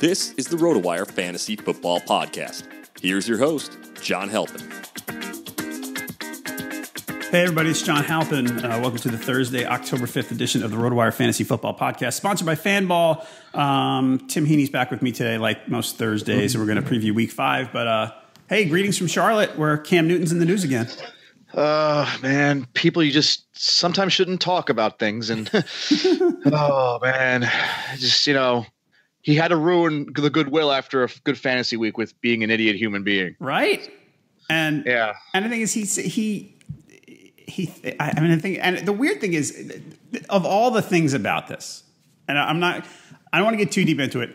This is the RotoWire Fantasy Football Podcast. Here's your host, John Halpin. Hey everybody, it's John Halpin. Welcome to the Thursday, October 5th edition of the RotoWire Fantasy Football Podcast, sponsored by Fanball. Tim Heaney's back with me today, like most Thursdays, and we're going to preview Week 5. But hey, greetings from Charlotte, where Cam Newton's in the news again. Man, people, you just sometimes shouldn't talk about things. And, oh, man, just, he had to ruin the goodwill after a good fantasy week with being an idiot human being. Right? And yeah. And the thing is, and the weird thing is, of all the things about this, and I don't want to get too deep into it.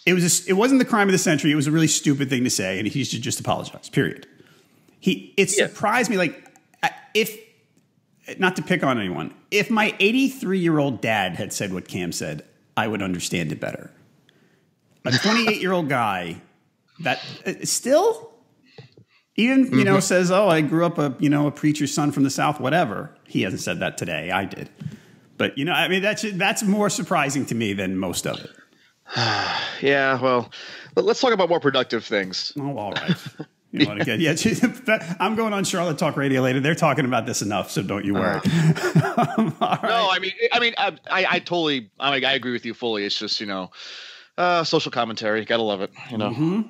It wasn't the crime of the century. It was a really stupid thing to say, and he should just apologize, period. It surprised me, like, if, not to pick on anyone, if my 83-year-old dad had said what Cam said, I would understand it better. A 28-year-old guy that still, even, says, oh, I grew up a preacher's son from the South, whatever. He hasn't said that today. I did. But, that's more surprising to me than most of it. Yeah, well, let's talk about more productive things. Oh, all right. You want to get, I'm going on Charlotte Talk Radio later. They're talking about this enough, so don't you worry. Right. No, I totally, I agree with you fully. It's just, social commentary. Gotta love it, Mm-hmm.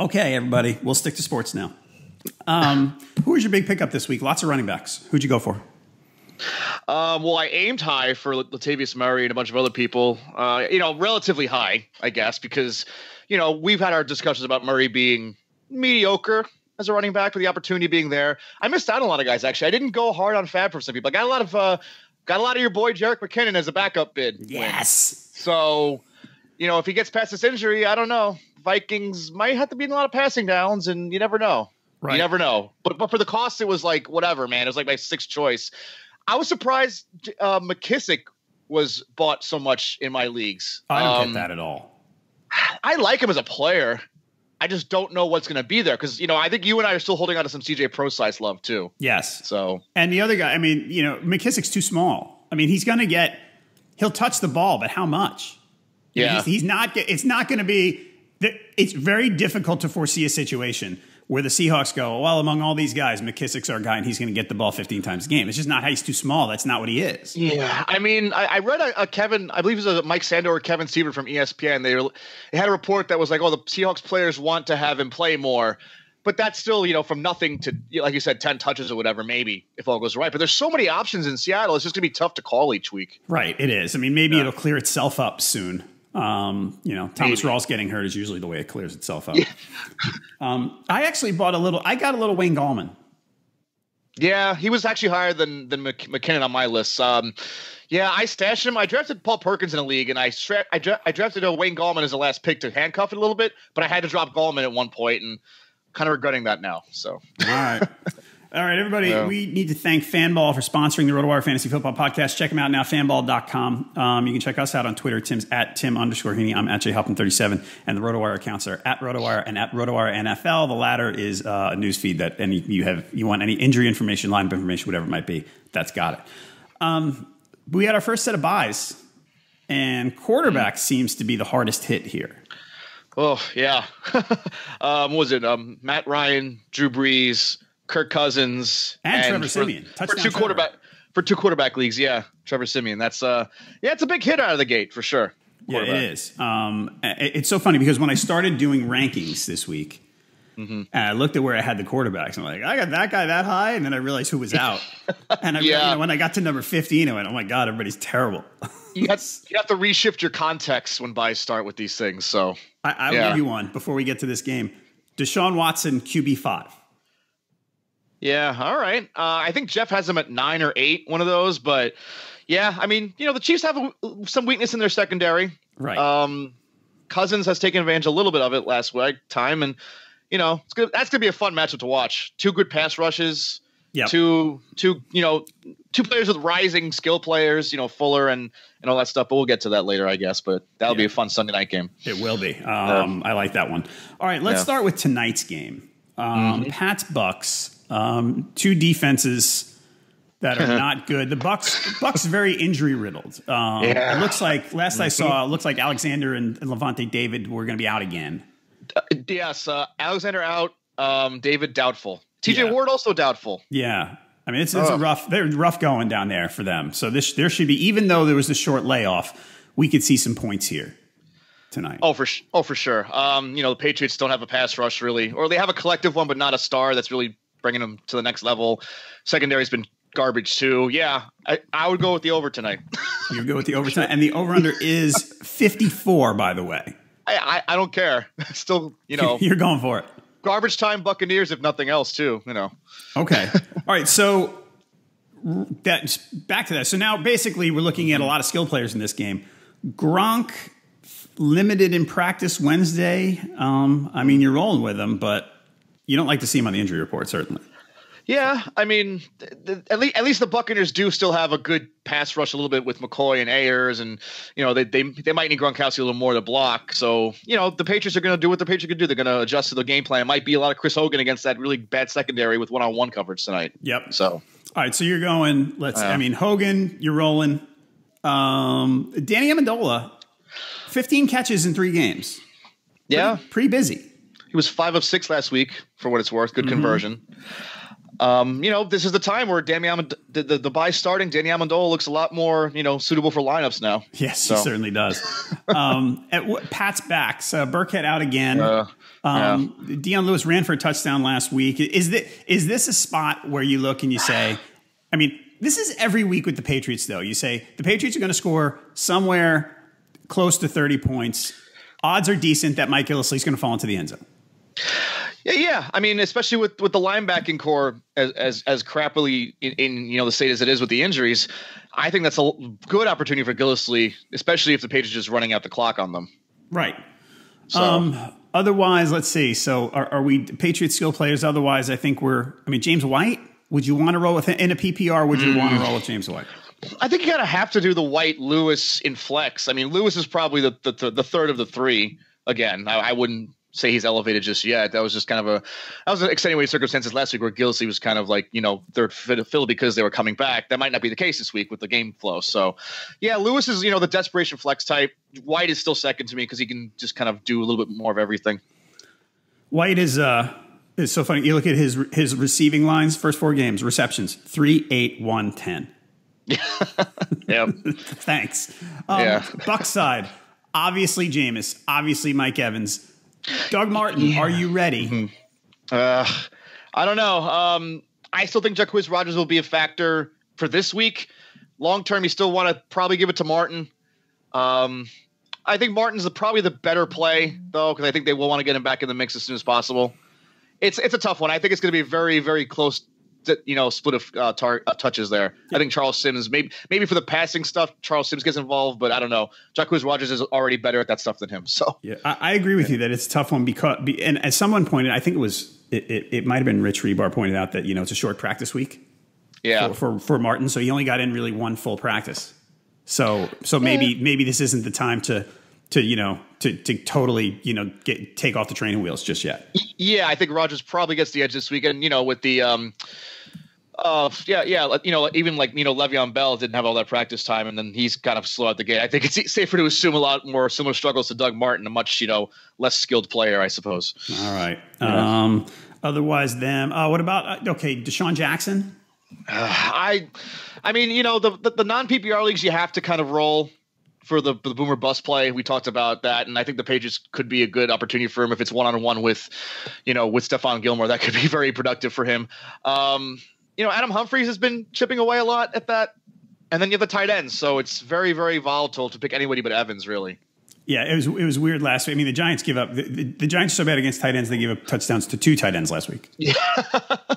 Okay, everybody, we'll stick to sports now. Who was your big pickup this week? Lots of running backs. Who'd you go for? Well, I aimed high for Latavius Murray and a bunch of other people. Relatively high, I guess, because we've had our discussions about Murray being mediocre as a running back, with the opportunity being there. I missed out on a lot of guys, actually. I didn't go hard on Fab for some people. I got a lot of your boy Jerick McKinnon as a backup bid. Yes. So, if he gets past this injury, I don't know. Vikings might have to be in a lot of passing downs, and you never know. Right. You never know. But for the cost, it was like whatever, man. It was like my sixth choice. I was surprised McKissick was bought so much in my leagues. I don't get that at all. I like him as a player. I just don't know what's going to be there because, I think you and I are still holding on to some CJ Pro-size love too. Yes. So, and the other guy, McKissick's too small. He'll touch the ball, but how much? Yeah. He's not, it's not going to be, it's very difficult to foresee a situation where the Seahawks go, well, among all these guys, McKissick's our guy and he's going to get the ball 15 times a game. It's just not how he's too small. That's not what he is. Yeah. I read a Kevin, I believe it was a Mike Sando or Kevin Seaver from ESPN. They had a report that was like, oh, the Seahawks players want to have him play more. But that's still, from nothing to, like you said, 10 touches or whatever, maybe, if all goes right. But there's so many options in Seattle. It's just going to be tough to call each week. Right. It is. Maybe it'll clear itself up soon. Thomas Rawls getting hurt is usually the way it clears itself up. Yeah. I actually got a little Wayne Gallman. Yeah, he was actually higher than McKinnon on my list. I stashed him. I drafted Paul Perkins in a league, and I drafted Wayne Gallman as the last pick to handcuff it a little bit, but I had to drop Gallman at one point, and kind of regretting that now. So All right, everybody, we need to thank Fanball for sponsoring the RotoWire Fantasy Football Podcast. Check them out now, fanball.com. You can check us out on Twitter. Tim's at Tim_Heaney. I'm at JHalpin37. And the RotoWire accounts are at RotoWire and at RotoWire NFL. The latter is a news feed that you want any injury information, lineup information, whatever it might be, that's got it. We had our first set of buys, and quarterback seems to be the hardest hit here. Oh, yeah. What was it? Matt Ryan, Drew Brees, Kirk Cousins, and Trevor Siemian for two quarterback leagues. Yeah, Trevor Siemian. That's it's a big hit out of the gate for sure. Yeah, it is. It's so funny because when I started doing rankings this week, and I looked at where I had the quarterbacks, I'm like, I got that guy that high, and then I realized who was out. And when I got to number 15, I went, oh my god, everybody's terrible. You have to reshift your context when buys start with these things. So I will give you one before we get to this game. Deshaun Watson, QB5. Yeah, all right. I think Jeff has them at 9 or 8, one of those. But, yeah, the Chiefs have some weakness in their secondary. Right. Cousins has taken advantage a little bit of it last time. And, that's going to be a fun matchup to watch. Two good pass rushes. Yep. Two players with rising skill players, Fuller and all that stuff. But we'll get to that later, I guess. But that'll be a fun Sunday night game. It will be. I like that one. All right, let's start with tonight's game. Pats Bucks. Two defenses that are not good. The Bucks very injury riddled. It looks like last I saw, it looks like Alexander and Levante David were going to be out again. Yes, Alexander out. David doubtful. TJ Ward also doubtful. Yeah. I mean, it's a rough. They're rough going down there for them. So there should be, even though there was a short layoff, we could see some points here tonight. Oh, for sure. The Patriots don't have a pass rush really, or they have a collective one, but not a star that's really bringing them to the next level. Secondary's been garbage too. Yeah, I would go with the over tonight. You go with the over tonight, and the over under is 54. By the way, I don't care. Still, you're going for it. Garbage time Buccaneers, if nothing else, too. Okay. All right. So that's back to that. So now, basically, we're looking at a lot of skill players in this game. Gronk limited in practice Wednesday. I mean, you're rolling with him, but you don't like to see him on the injury report, certainly. Yeah, I mean, at least the Buccaneers do still have a good pass rush a little bit with McCoy and Ayers, and they might need Gronkowski a little more to block. So the Patriots are going to do what the Patriots can do. They're going to adjust to the game plan. It might be a lot of Chris Hogan against that really bad secondary with one-on-one coverage tonight. Yep. So all right, so you're going. Hogan, you're rolling. Danny Amendola, 15 catches in 3 games. Pretty busy. He was 5 of 6 last week, for what it's worth. Good conversion. This is the time where the bye starting. Danny Amendola looks a lot more, suitable for lineups now. Yes, he certainly does. Pat's back. So Burkhead out again. Dion Lewis ran for a touchdown last week. Is this a spot where you look and you say, I mean, this is every week with the Patriots, though. You say the Patriots are going to score somewhere close to 30 points. Odds are decent that Mike Gillislee is going to fall into the end zone. Yeah. I mean, especially with the linebacking core as crappily in the state as it is with the injuries, I think that's a good opportunity for Gillislee, especially if the Patriots are just running out the clock on them. Right. So. Otherwise, let's see. So are we Patriots skill players? Otherwise, I think James White. Would you want to roll with him in a PPR? Would you want to roll with James White? I think you gotta have to do the White Lewis in flex. I mean, Lewis is probably the third of the 3. Again, I wouldn't say he's elevated just yet. That was just kind of an extenuating circumstances last week where Gillislee was kind of like, third fiddle because they were coming back. That might not be the case this week with the game flow. So yeah, Lewis is, the desperation flex type. White is still second to me because he can just kind of do a little bit more of everything. White is so funny. You look at his receiving lines, first 4 games, receptions, 3, 8, 1, 10. Yeah. Thanks. Bucs side, obviously Jameis, obviously Mike Evans. Doug Martin, are you ready? I don't know. I still think Jacquizz Rodgers will be a factor for this week. Long term, you still want to probably give it to Martin. I think Martin's probably the better play, though, because I think they will want to get him back in the mix as soon as possible. It's a tough one. I think it's going to be very, very close split of touches there. Yeah. I think Charles Sims, maybe for the passing stuff, Charles Sims gets involved, but I don't know. Jacquizz Rodgers is already better at that stuff than him. So yeah, I agree with you that it's a tough one and as someone pointed, I think it might have been Rich Rebar pointed out that it's a short practice week. Yeah, for Martin, so he only got in really 1 full practice. So maybe this isn't the time to totally take off the training wheels just yet. Yeah, I think Rodgers probably gets the edge this weekend. With the even Le'Veon Bell didn't have all that practice time, and then he's kind of slow out the gate. I think it's safer to assume a lot more similar struggles to Doug Martin, a much less skilled player, I suppose. All right. Otherwise, what about Deshaun Jackson? I mean, the non PPR leagues you have to kind of roll for the boomer bust play. We talked about that, and I think the Patriots could be a good opportunity for him if it's one-on-one with Stephon Gilmore. That could be very productive for him. Adam Humphries has been chipping away a lot at that, and then you have the tight ends, so it's very, very volatile to pick anybody but Evans, really. Yeah, it was weird last week. I mean, the Giants give up. The Giants are so bad against tight ends, they gave up touchdowns to 2 tight ends last week. Yeah,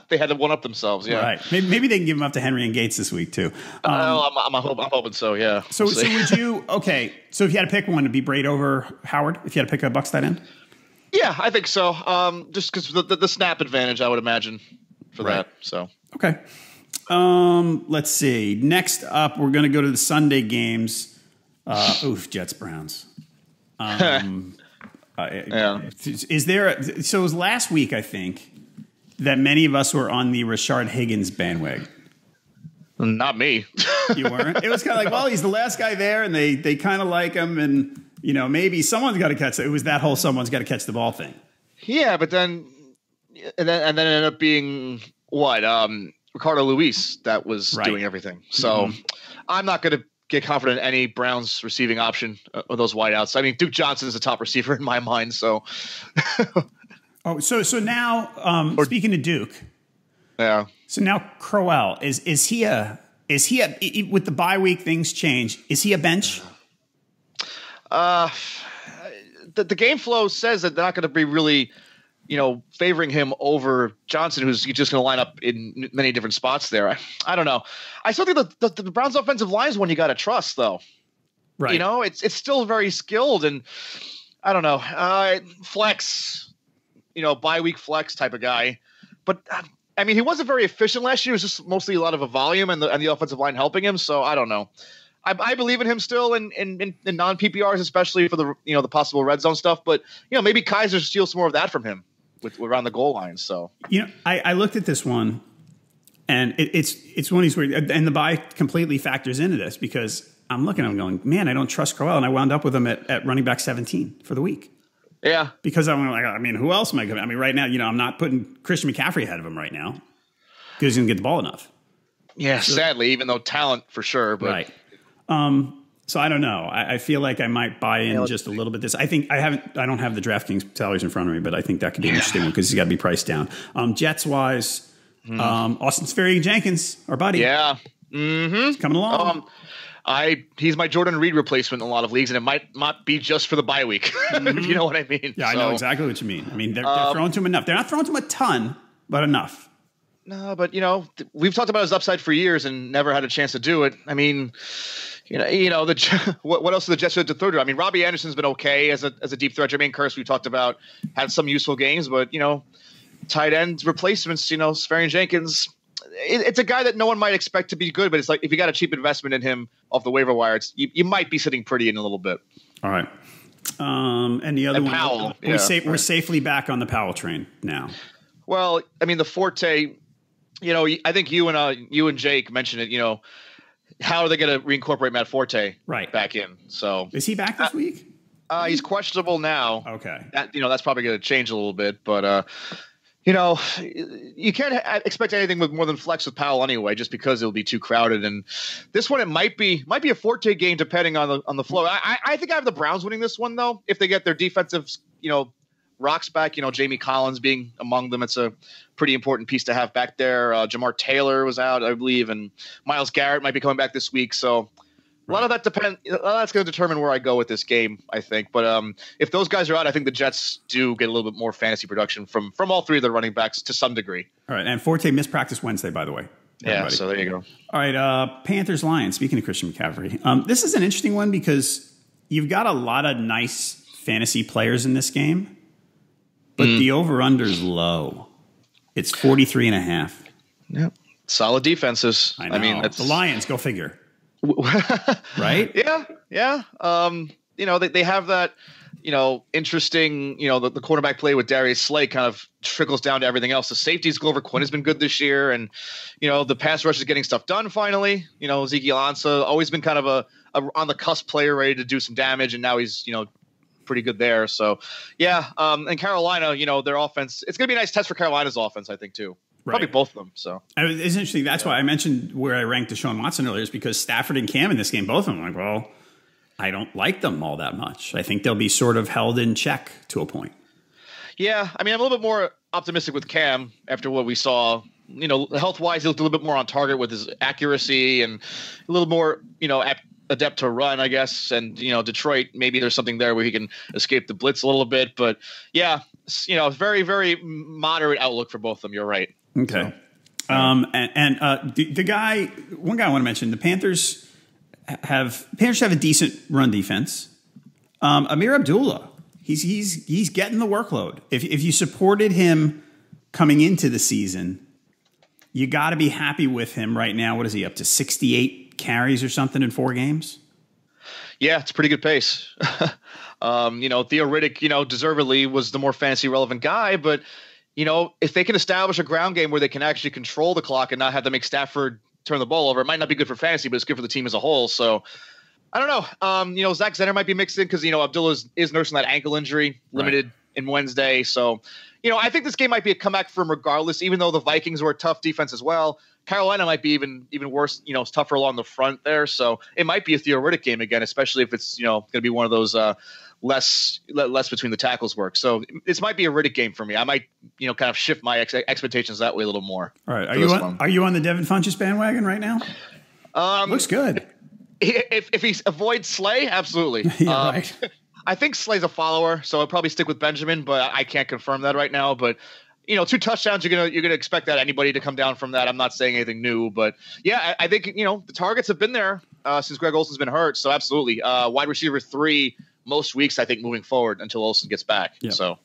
they had to one up themselves. Yeah, right. Maybe they can give them up to Henry and Gates this week too. I'm hoping so. Yeah. So would you? Okay. So if you had to pick one, it'd be Brate over Howard. If you had to pick a Bucs tight end. Yeah, I think so. Just because the snap advantage, I would imagine for that. So okay. Let's see. Next up, we're going to go to the Sunday games. Jets Browns. Is there? So it was last week, I think, that many of us were on the Rashard Higgins bandwagon. Not me. You weren't? It was kind of like, well, he's the last guy there, and they kind of like him, and maybe someone's got to catch it. It was that whole someone's got to catch the ball thing. Yeah, but then it ended up being what Ricardo Luis that was doing everything. So I'm not going to get confident in any Browns receiving option of those wideouts. I mean, Duke Johnson is the top receiver in my mind. So, so now speaking of Duke, yeah. So now Crowell is he with the bye week things change? Is he a bench? The game flow says that they're not going to be really, favoring him over Johnson, who's just going to line up in many different spots there. I don't know. I still think the Browns offensive line is one you got to trust, though. Right. It's still very skilled, and I don't know. Flex, bye week flex type of guy. But I mean, he wasn't very efficient last year. It was just mostly a lot of a volume and the offensive line helping him. So I don't know. I believe in him still in non PPRs, especially for the possible red zone stuff. But maybe Kaiser steals some more of that from him with around the goal line. So I looked at this one, and it's one of these weird, and the bye completely factors into this because I'm looking at him going, man, I don't trust Crowell, and I wound up with him at running back 17 for the week. Yeah, because I'm like, I mean, who else am I going? I mean, right now, I'm not putting Christian McCaffrey ahead of him right now because he's going to get the ball enough. Yeah, so, sadly, even though talent for sure, but right. So I don't know. I feel like I might buy in just a little bit. I think I don't have the DraftKings salaries in front of me, but I think that could be an interesting one because he's got to be priced down. Jets wise, Austin Seferian-Jenkins, our buddy. Yeah. He's coming along. He's my Jordan Reed replacement in a lot of leagues, and it might not be just for the bye week, if you know what I mean. Yeah, I know exactly what you mean. I mean, they're throwing to him enough. They're not throwing to him a ton, but enough. No, but we've talked about his upside for years and never had a chance to do it. I mean, what else are the Jets to throw to? I mean, Robbie Anderson's been okay as a deep threat. Jermaine Kearse, we talked about, had some useful games, but tight end replacements. Seferian-Jenkins, it's a guy that no one might expect to be good, but it's like if you got a cheap investment in him off the waiver wire, you might be sitting pretty in a little bit. All right. And the other one, Powell, we're safely back on the Powell train now. Well, I mean, the Forte. I think you and Jake mentioned it. How are they going to reincorporate Matt Forte back in? So is he back this week? He's questionable now. Okay, that's probably going to change a little bit, but you can't expect anything with more than flex with Powell anyway, just because it'll be too crowded. And this one, it might be a Forte game depending on the flow. I think I have the Browns winning this one though if they get their defensive rocks back. Jamie Collins being among them. It's a pretty important piece to have back there. Jamar Taylor was out, I believe, and Myles Garrett might be coming back this week. So a lot of that that's going to determine where I go with this game, I think. But if those guys are out, I think the Jets do get a little bit more fantasy production from all three of the running backs to some degree. All right, and Forte missed practice Wednesday, by the way. Yeah, so there you go. All right, Panthers Lions. Speaking of Christian McCaffrey, this is an interesting one because you've got a lot of nice fantasy players in this game. But the over-under is low. It's 43.5. Yep. Solid defenses. I mean, that's the Lions. Go figure. Right? Yeah. They have that, interesting, the quarterback play with Darius Slay kind of trickles down to everything else. The safeties, Glover Quinn has been good this year. And, the pass rush is getting stuff done finally. Ezekiel Ansah, always been kind of a on the cusp player ready to do some damage. And now he's, pretty good there. So yeah. And Carolina, their offense, it's going to be a nice test for Carolina's offense, I think too. Probably both of them. So it's interesting. That's why I mentioned where I ranked Deshaun Watson earlier is because Stafford and Cam in this game, both of them, I'm like, well, I don't like them all that much. I think they'll be sort of held in check to a point. Yeah. I mean, I'm a little bit more optimistic with Cam after what we saw, health wise, he looked a little bit more on target with his accuracy and a little more, adept to run, I guess. And, Detroit, maybe there's something there where he can escape the blitz a little bit. But yeah, very, very moderate outlook for both of them. You're right. Okay. So, the guy, one guy I want to mention, the Panthers have a decent run defense. Ameer Abdullah, he's getting the workload. If you supported him coming into the season, you got to be happy with him right now. What is he up to? 68 carries or something in 4 games? Yeah, it's a pretty good pace. Theo Riddick, deservedly was the more fantasy relevant guy, but if they can establish a ground game where they can actually control the clock and not have to make Stafford turn the ball over. It might not be good for fantasy, but it's good for the team as a whole. So I don't know. Zach Zenner might be mixed in because, Abdullah is nursing that ankle injury, limited in Wednesday. So, I think this game might be a comeback for him regardless, even though the Vikings were a tough defense as well. Carolina might be even worse, it's tougher along the front there. So it might be a Theo Riddick game again, especially if it's, going to be one of those less between the tackles work. So this might be a Riddick game for me. I might, kind of shift my expectations that way a little more. All right. Are you on the Devin Funchess bandwagon right now? Looks good. If he avoids Slay, absolutely. Yeah, right. I think Slay's a follower, so I'll probably stick with Benjamin, but I can't confirm that right now. But 2 touchdowns, you're gonna expect that anybody to come down from that. I'm not saying anything new, but yeah, I think the targets have been there since Greg Olsen's been hurt. So absolutely, wide receiver 3 most weeks, I think, moving forward until Olsen gets back. Yep. So.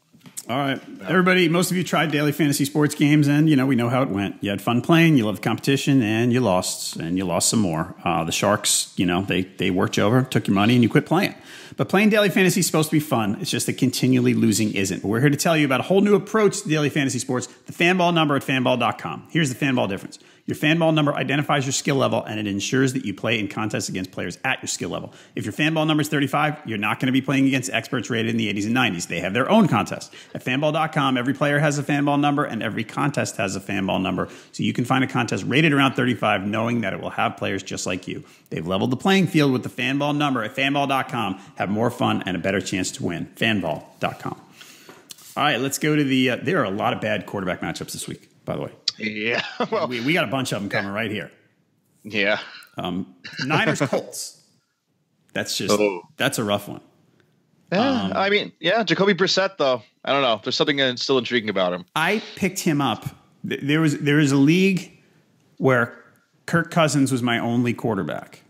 All right, everybody, most of you tried daily fantasy sports games, and, we know how it went. You had fun playing, you loved the competition, and you lost some more. The Sharks, they worked you over, took your money, and you quit playing. But playing daily fantasy is supposed to be fun. It's just that continually losing isn't. But we're here to tell you about a whole new approach to daily fantasy sports, the Fanball number at fanball.com. Here's the Fanball difference. Your Fanball number identifies your skill level, and it ensures that you play in contests against players at your skill level. If your Fanball number is 35, you're not going to be playing against experts rated in the 80s and 90s. They have their own contests. At fanball.com, every player has a Fanball number, and every contest has a Fanball number. So you can find a contest rated around 35, knowing that it will have players just like you. They've leveled the playing field with the Fanball number at fanball.com. Have more fun and a better chance to win. Fanball.com. All right, let's go to the there are a lot of bad quarterback matchups this week, by the way. Yeah, well, we got a bunch of them coming right here. Yeah, Niners Colts. That's a rough one. Yeah, Jacoby Brissett though. I don't know. There's something still intriguing about him. I picked him up. There is a league where Kirk Cousins was my only quarterback,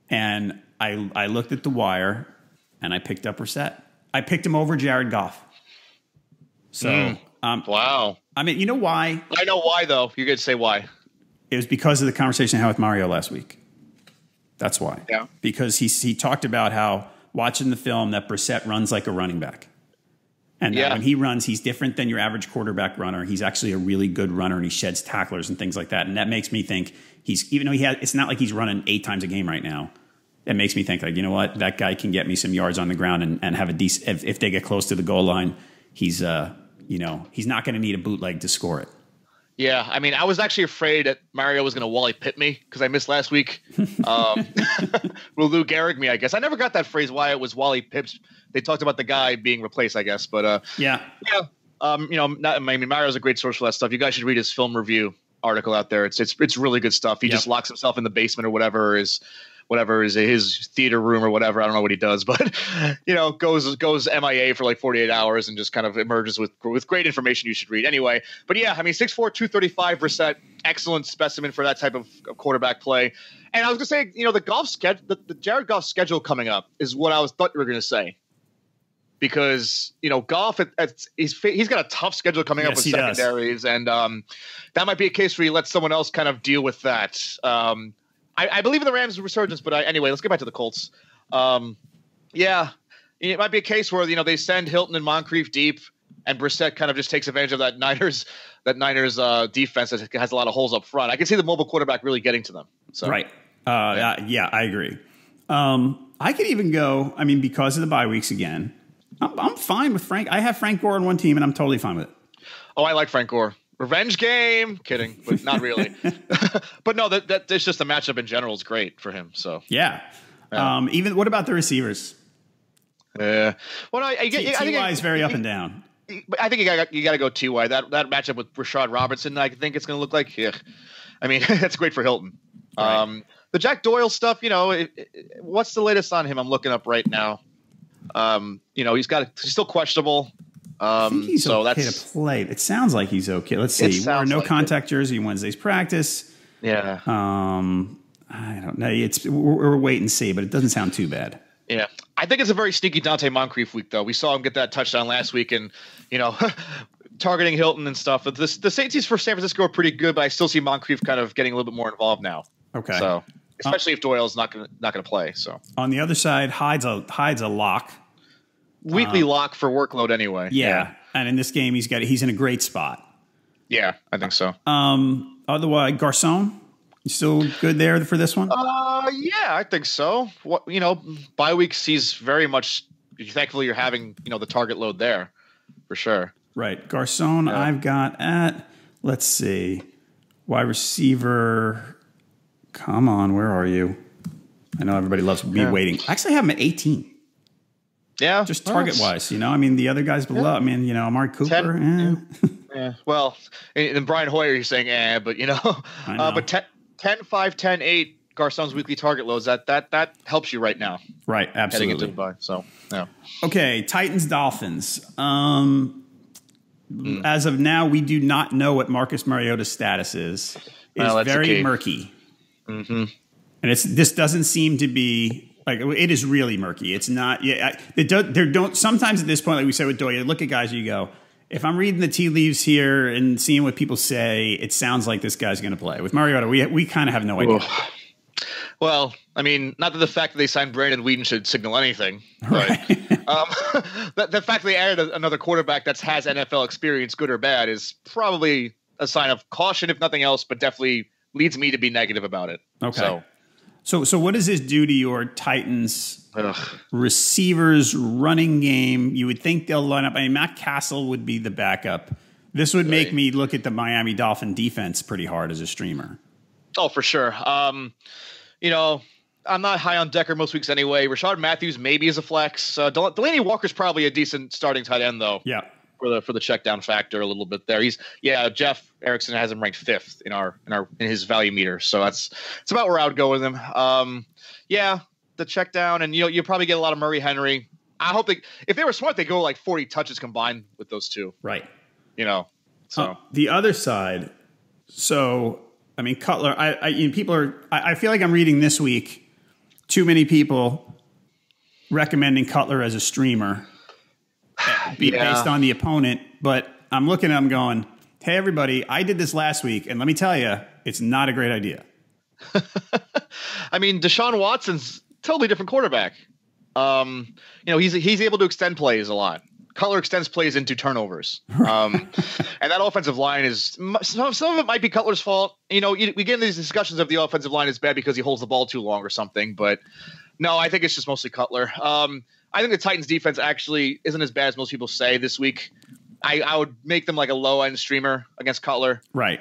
and I looked at the wire and I picked up Brissett. I picked him over Jared Goff. So wow. I mean, you know why? I know why, though. You're going to say why. It was because of the conversation I had with Mario last week. That's why. Yeah. Because he talked about how watching the film that Brissett runs like a running back. And when he runs, he's different than your average quarterback runner. He's actually a really good runner, and he sheds tacklers and things like that. And that makes me think even though it's not like he's running 8 times a game right now. It makes me think, like, you know what? That guy can get me some yards on the ground and have a decent, if they get close to the goal line, he's not going to need a bootleg to score it. Yeah, I mean, I was actually afraid that Mario was going to Wally Pitt me because I missed last week. Will Lou Gehrig me, I guess. I never got that phrase why it was Wally Pips. They talked about the guy being replaced, I guess. But Mario's a great source for that stuff. You guys should read his film review article out there. It's really good stuff. He just locks himself in the basement or whatever is his theater room or whatever. I don't know what he does, but goes MIA for like 48 hours and just kind of emerges with great information you should read anyway. But yeah, I mean, 6'4", 235 Brissett, excellent specimen for that type of quarterback play. And I was gonna say, the Jared Goff schedule coming up is what I thought you were gonna say, because Goff he's got a tough schedule coming up with secondaries, and that might be a case where you let someone else kind of deal with that. I believe in the Rams' resurgence, but anyway, let's get back to the Colts. It might be a case where they send Hilton and Moncrief deep, and Brissett kind of just takes advantage of that Niners defense that has a lot of holes up front. I can see the mobile quarterback really getting to them. So. Right. I agree. I could even go. I mean, because of the bye weeks again, I'm fine with Frank. I have Frank Gore on one team, and I'm totally fine with it. Oh, I like Frank Gore. Revenge game. Kidding, but not really. But no, that's just the matchup in general is great for him. So yeah. Even what about the receivers? Well, T.Y. is very up and down. I think you got to go T.Y. That matchup with Rashard Robertson, I think it's going to look like. Yeah, I mean that's great for Hilton. Right. The Jack Doyle stuff, what's the latest on him? I'm looking up right now. He's still questionable. I think he's okay to play. It sounds like he's okay. Let's see. No contact jersey Wednesday's practice. Yeah. I don't know. We're wait and see, but it doesn't sound too bad. Yeah. I think it's a very sneaky Dante Moncrief week, though. We saw him get that touchdown last week, and targeting Hilton and stuff. But the safeties for San Francisco are pretty good, but I still see Moncrief kind of getting a little bit more involved now. Okay. So especially if Doyle's not gonna play. So on the other side, Hyde's a lock. Weekly lock for workload anyway. Yeah. And in this game, he's in a great spot. Yeah, I think so. Otherwise, Garcon, You still good there for this one? Yeah, I think so. What bye week sees very much. Thankfully, you're having the target load there for sure. Right, Garcon. Yeah. I've got at let's see, wide receiver. Come on, where are you? I know everybody loves me waiting. I actually have him at 18. Yeah, just target wise, I mean, the other guys below. I mean, Amari Cooper. 10, yeah. Well, and Brian Hoyer, you're saying, but but 10, 5, 10, 8, Garcon's weekly target loads. That helps you right now. Right, absolutely. Heading into the bye. So yeah. Okay, Titans Dolphins. As of now, we do not know what Marcus Mariota's status is. It's very murky. Mm-hmm. And this doesn't seem to be. Like, it is really murky. It's not. Yeah, sometimes at this point, like we said with Doyle, you look at guys, you go, if I'm reading the tea leaves here and seeing what people say, it sounds like this guy's going to play. With Mariota, we kind of have no idea. Well, I mean, not that the fact that they signed Brandon Weeden should signal anything, right? The fact they added another quarterback that has NFL experience, good or bad, is probably a sign of caution, if nothing else, but definitely leads me to be negative about it. Okay. So what does this do to your Titans receivers running game? You would think they'll line up. I mean, Matt Castle would be the backup. This would make me look at the Miami Dolphin defense pretty hard as a streamer. Oh, for sure. I'm not high on Decker most weeks anyway. Rashard Matthews maybe is a flex. Delaney Walker's probably a decent starting tight end though. Yeah. For the check down factor a little bit there. Jeff Erickson has him ranked 5th in his value meter. So that's about where I would go with him. The check down, and you probably get a lot of Murray Henry. I hope if they were smart, they go like 40 touches combined with those two. Right. So the other side. So I mean, Cutler. I feel like I'm reading this week too many people recommending Cutler as a streamer. Based on the opponent, but I'm looking at them going, hey, everybody, I did this last week, and let me tell you, it's not a great idea. I mean, Deshaun Watson's totally different quarterback. He's able to extend plays a lot. Cutler extends plays into turnovers. And that offensive line is some of it might be Cutler's fault. We get into these discussions of the offensive line is bad because he holds the ball too long or something, but no, I think it's just mostly Cutler. I think the Titans defense actually isn't as bad as most people say this week. I would make them like a low end streamer against Cutler. Right.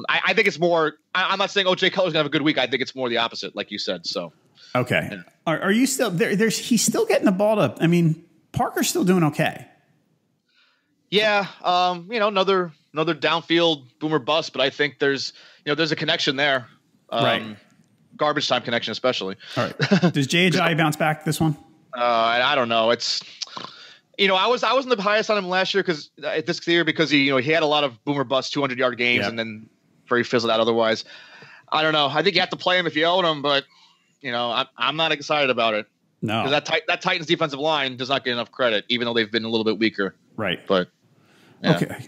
I think it's more. I'm not saying Jay Cutler's gonna have a good week. I think it's more the opposite, like you said. So. Okay. Yeah. Are you still there? He's still getting the ball to. I mean, Parker's still doing okay. Yeah. Another downfield boomer bust, but I think there's a connection there. Right. Garbage time connection, especially. All right. Does Jay bounce back this one? I don't know. It's, I wasn't the highest on him last year this year because he had a lot of boomer bust 200-yard games and then very fizzled out otherwise. I don't know. I think you have to play him if you own him, but I'm not excited about it. No, because that Titans defensive line does not get enough credit, even though they've been a little bit weaker. Right. But okay.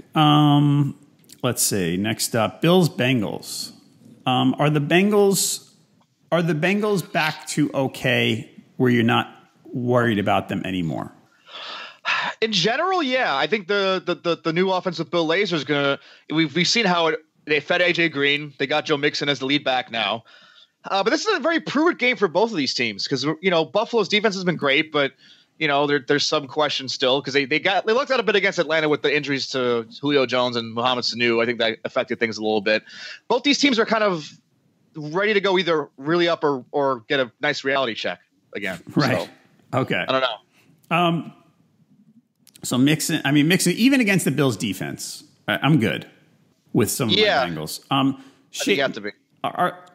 Let's see. Next up, Bills Bengals. Are the Bengals back to okay where you're not worried about them anymore? In general, yeah. I think the new offense with Bill Lazor is gonna. We've seen how they fed AJ Green. They got Joe Mixon as the lead back now. But this is a very prudent game for both of these teams because Buffalo's defense has been great, but there's some questions still because they lucked out a bit against Atlanta with the injuries to Julio Jones and Mohamed Sanu. I think that affected things a little bit. Both these teams are kind of ready to go either really up or get a nice reality check again. Right. So, okay. I don't know. So Mixon, even against the Bills defense, I'm good with some of my Bengals. I think you have to be.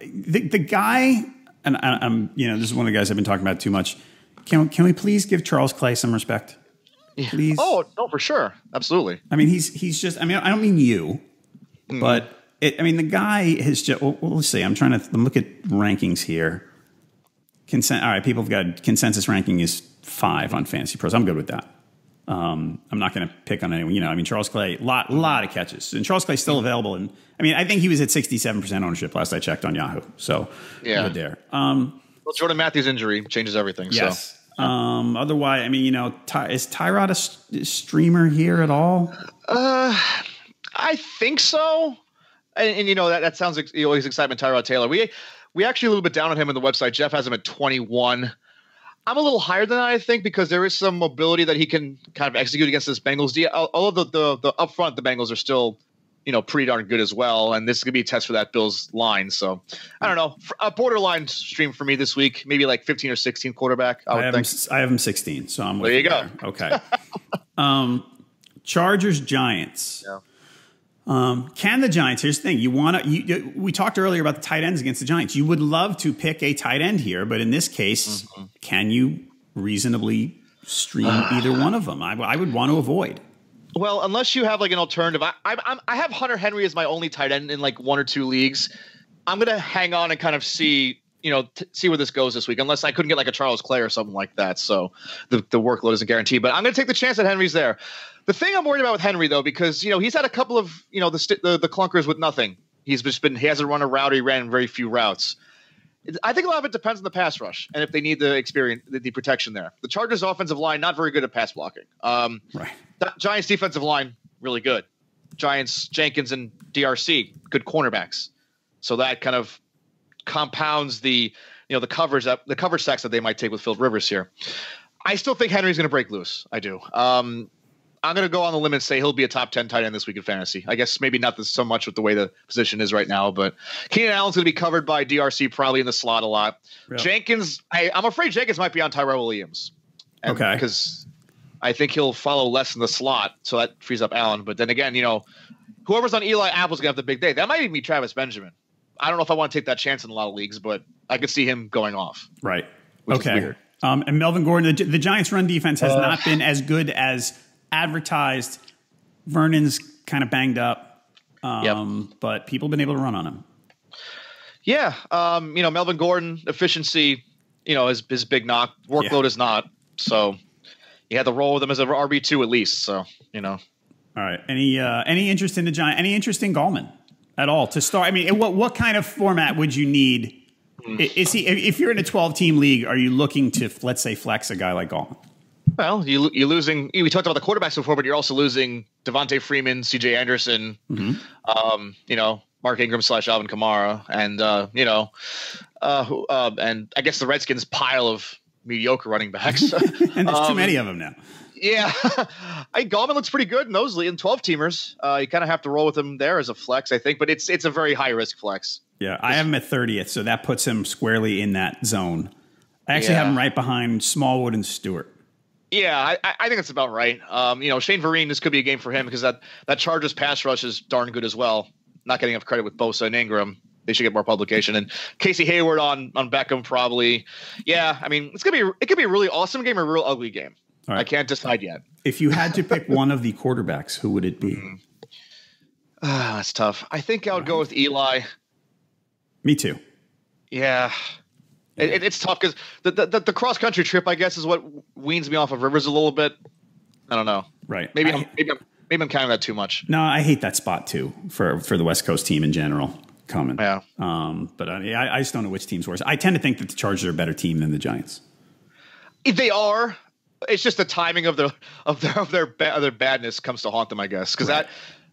The guy, and I'm, this is one of the guys I've been talking about too much. Can we please give Charles Clay some respect? Please. Oh, no, for sure. Absolutely. I mean, he's just, I don't mean you, but the guy has just, well, let's see. I'm look at rankings here. All right, people have got consensus ranking is 5 on Fantasy Pros. I'm good with that. I'm not going to pick on anyone. Charles Clay, lot of catches. And Charles Clay's still available. And I think he was at 67% ownership last I checked on Yahoo. So good there. Well, Jordan Matthews' injury changes everything. Yes. So. Otherwise, is Tyrod a streamer here at all? I think so. And you know, that sounds like always excitement. Tyrod Taylor. We actually a little bit down on him on the website. Jeff has him at 21. I'm a little higher than that, I think, because there is some mobility that he can kind of execute against this Bengals. Although the up front, the Bengals are still, you know, pretty darn good as well. And this is going to be a test for that Bills line. So I don't know. A borderline stream for me this week, maybe like 15 or 16 quarterback. I have him 16. So I'm there you go. There. Okay. Chargers, Giants. Yeah. Can the Giants? Here's the thing: we talked earlier about the tight ends against the Giants. You would love to pick a tight end here, but in this case, can you reasonably stream either one of them? I would want to avoid. Well, unless you have like an alternative, I have Hunter Henry as my only tight end in like 1 or 2 leagues. I'm gonna hang on and kind of see, you know, see where this goes this week. Unless I couldn't get like a Charles Clay or something like that, so the workload isn't guaranteed. But I'm gonna take the chance that Henry's there. The thing I'm worried about with Henry, though, because, you know, he's had a couple of, you know, the clunkers with nothing. He hasn't run a route. He ran very few routes. I think a lot of it depends on the pass rush and if they need the experience, the protection there. The Chargers' offensive line, not very good at pass blocking. Right. Giants' defensive line, really good. Giants, Jenkins, and DRC, good cornerbacks. So that kind of compounds the coverage sacks that they might take with Philip Rivers here. I still think Henry's going to break loose. I do. I'm going to go on the limb and say he'll be a top 10 tight end this week in fantasy. I guess maybe not so much with the way the position is right now, but Keenan Allen's going to be covered by DRC probably in the slot a lot. Real. Jenkins, I'm afraid Jenkins might be on Tyrell Williams. Okay. Because I think he'll follow less in the slot, so that frees up Allen. But then again, you know, whoever's on Eli Apple's going to have the big day. That might even be Travis Benjamin. I don't know if I want to take that chance in a lot of leagues, but I could see him going off. Right. Which is weird. And Melvin Gordon, the Giants' run defense has not been as good as advertised. Vernon's kind of banged up, but people have been able to run on him. Yeah. You know, Melvin Gordon, efficiency, you know, is big knock. Workload is not. So you had to roll with him as an RB2 at least. So, you know. All right. Any interest in the Giants? Any interest in Gallman at all to start? I mean, what kind of format would you need? Is he, if you're in a 12-team league, are you looking to, let's say, flex a guy like Gallman? Well, you're losing. We talked about the quarterbacks before, but you're also losing Devontae Freeman, C.J. Anderson, you know, Mark Ingram / Alvin Kamara, and and I guess the Redskins' pile of mediocre running backs. And there's too many of them now. Yeah, Gallman looks pretty good in those in 12-teamers. You kind of have to roll with him there as a flex, I think, but it's a very high risk flex. Yeah, I have him at 30th, so that puts him squarely in that zone. I actually have him right behind Smallwood and Stewart. Yeah, I think that's about right. You know, Shane Vereen, this could be a game for him because that Chargers pass rush is darn good as well. Not getting enough credit with Bosa and Ingram. They should get more publication. And Casey Hayward on Beckham probably. Yeah, I mean, it could be a really awesome game or a real ugly game. Right. I can't decide yet. If you had to pick one of the quarterbacks, who would it be? That's tough. I think I would go with Eli. Me too. Yeah. It's tough because the cross country trip, I guess, is what weans me off of Rivers a little bit. I don't know. Right. Maybe I'm counting that too much. No, I hate that spot too for the West Coast team in general. Coming. Yeah. But I just don't know which team's worse. I tend to think that the Chargers are a better team than the Giants. They are. It's just the timing of their badness comes to haunt them, I guess. Because I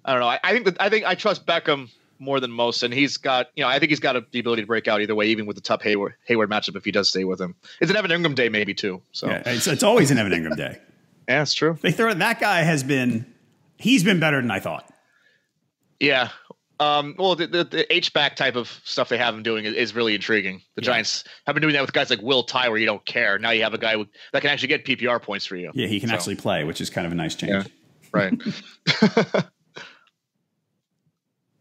don't know. I think I trust Beckham more than most, and he's got, you know, I think he's got the ability to break out either way, even with the tough Hayward matchup if he does stay with him. It's an Evan Ingram day maybe too. So yeah, it's always an Evan Ingram day. Yeah, it's true. That guy he's been better than I thought. Yeah. Well, the H-back type of stuff they have him doing is really intriguing. The Giants have been doing that with guys like Will Ty, where you don't care. Now you have a guy that can actually get PPR points for you. Yeah, he can actually play, which is kind of a nice change. Yeah, right.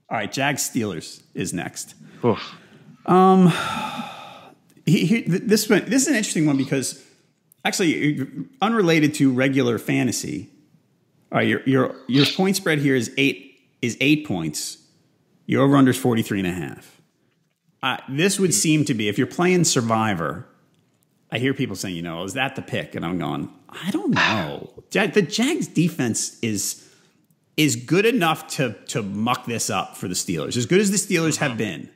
All right, Jags Steelers is next. Oof. This is an interesting one because actually unrelated to regular fantasy. All right, your point spread here is 8 points. Your over-under is 43.5. This would seem to be, if you're playing Survivor, I hear people saying, you know, is that the pick? And I'm going, I don't know. The Jags defense is good enough to muck this up for the Steelers. As good as the Steelers have been,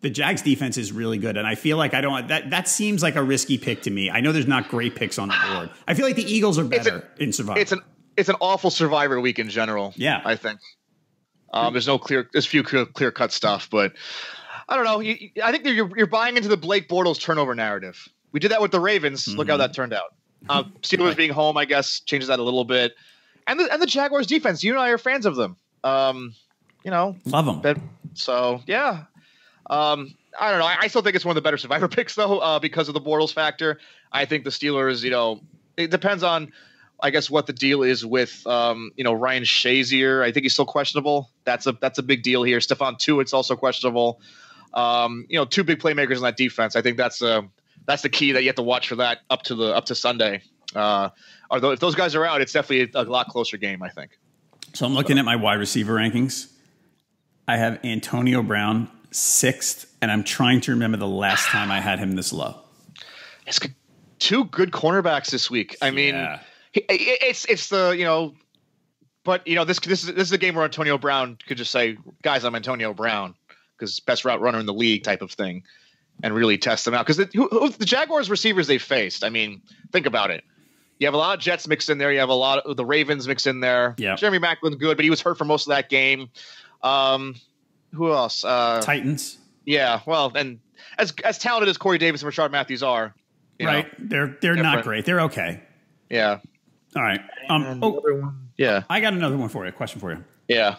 the Jags defense is really good. And I feel like that seems like a risky pick to me. I know there's not great picks on the board. I feel like the Eagles are better in Survivor. It's an awful Survivor week in general. Yeah. I think. There's few clear cut stuff, but I don't know. I think you're buying into the Blake Bortles turnover narrative. We did that with the Ravens. Look how that turned out. Steelers being home, I guess, changes that a little bit. And the Jaguars defense, you and I are fans of them. Love them. So yeah. I don't know. I still think it's one of the better survivor picks though, because of the Bortles factor. I think the Steelers, it depends on, I guess, what the deal is with, Ryan Shazier. I think he's still questionable. That's a big deal here. Stephon Tuitt's also questionable. Two big playmakers in that defense. I think that's the key that you have to watch for that up to Sunday. If those guys are out, it's definitely a lot closer game, I think. So I'm looking at my wide receiver rankings. I have Antonio Brown 6th, and I'm trying to remember the last time I had him this low. It's two good cornerbacks this week. I mean, it's the but this is a game where Antonio Brown could just say, "Guys, I'm Antonio Brown," because best route runner in the league type of thing, and really test them out. Because the Jaguars receivers they faced, I mean, think about it. You have a lot of Jets mixed in there. You have a lot of the Ravens mixed in there. Yeah. Jeremy Maclin's good, but he was hurt for most of that game. Who else? Titans. Yeah. Well, and as talented as Corey Davis and Rashard Matthews are, right? They're not great. They're okay. Yeah. All right. Yeah. I got another one for you. A question for you. Yeah.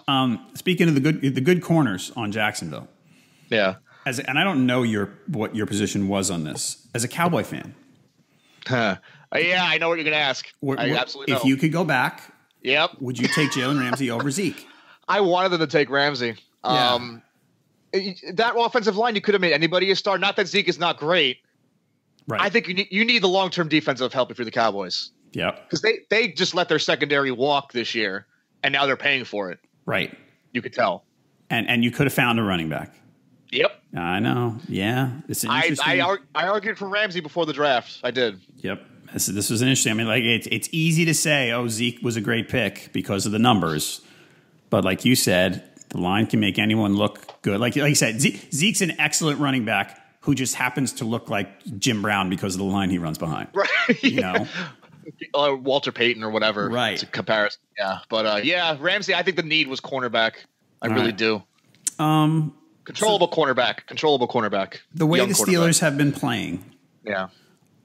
Speaking of the good corners on Jacksonville. Yeah. And I don't know what your position was on this as a Cowboy fan. Yeah, I know what you're going to ask. I absolutely know. If you could go back, yep. Would you take Jalen Ramsey over Zeke? I wanted them to take Ramsey. Yeah. That offensive line, you could have made anybody a star. Not that Zeke is not great. Right. I think you need the long-term defensive help if you're the Cowboys. Yep. Because they just let their secondary walk this year, and now they're paying for it. Right. You could tell. And you could have found a running back. Yep. I know. Yeah. It's interesting. I argued for Ramsey before the draft. I did. Yep. This was interesting. I mean, like it's easy to say, oh, Zeke was a great pick because of the numbers, but like you said, the line can make anyone look good. Like you said, Zeke's an excellent running back who just happens to look like Jim Brown because of the line he runs behind. Right. Walter Payton or whatever. Right. It's a comparison. Yeah. But Ramsey, I think the need was cornerback. I really do. Controllable cornerback. The way the Steelers have been playing. Yeah.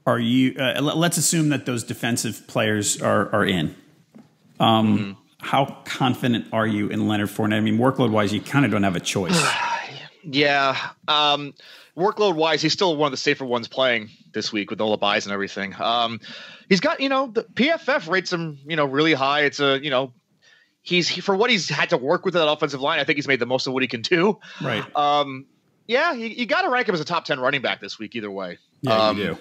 Are you? Let's assume that those defensive players are in. How confident are you in Leonard Fournette? I mean, workload-wise, you kind of don't have a choice. Yeah. Workload-wise, he's still one of the safer ones playing this week with all the buys and everything. He's got, the PFF rates him, really high. It's he's for what he's had to work with that offensive line. I think he's made the most of what he can do. Right. You got to rank him as a top 10 running back this week either way. Yeah, you do.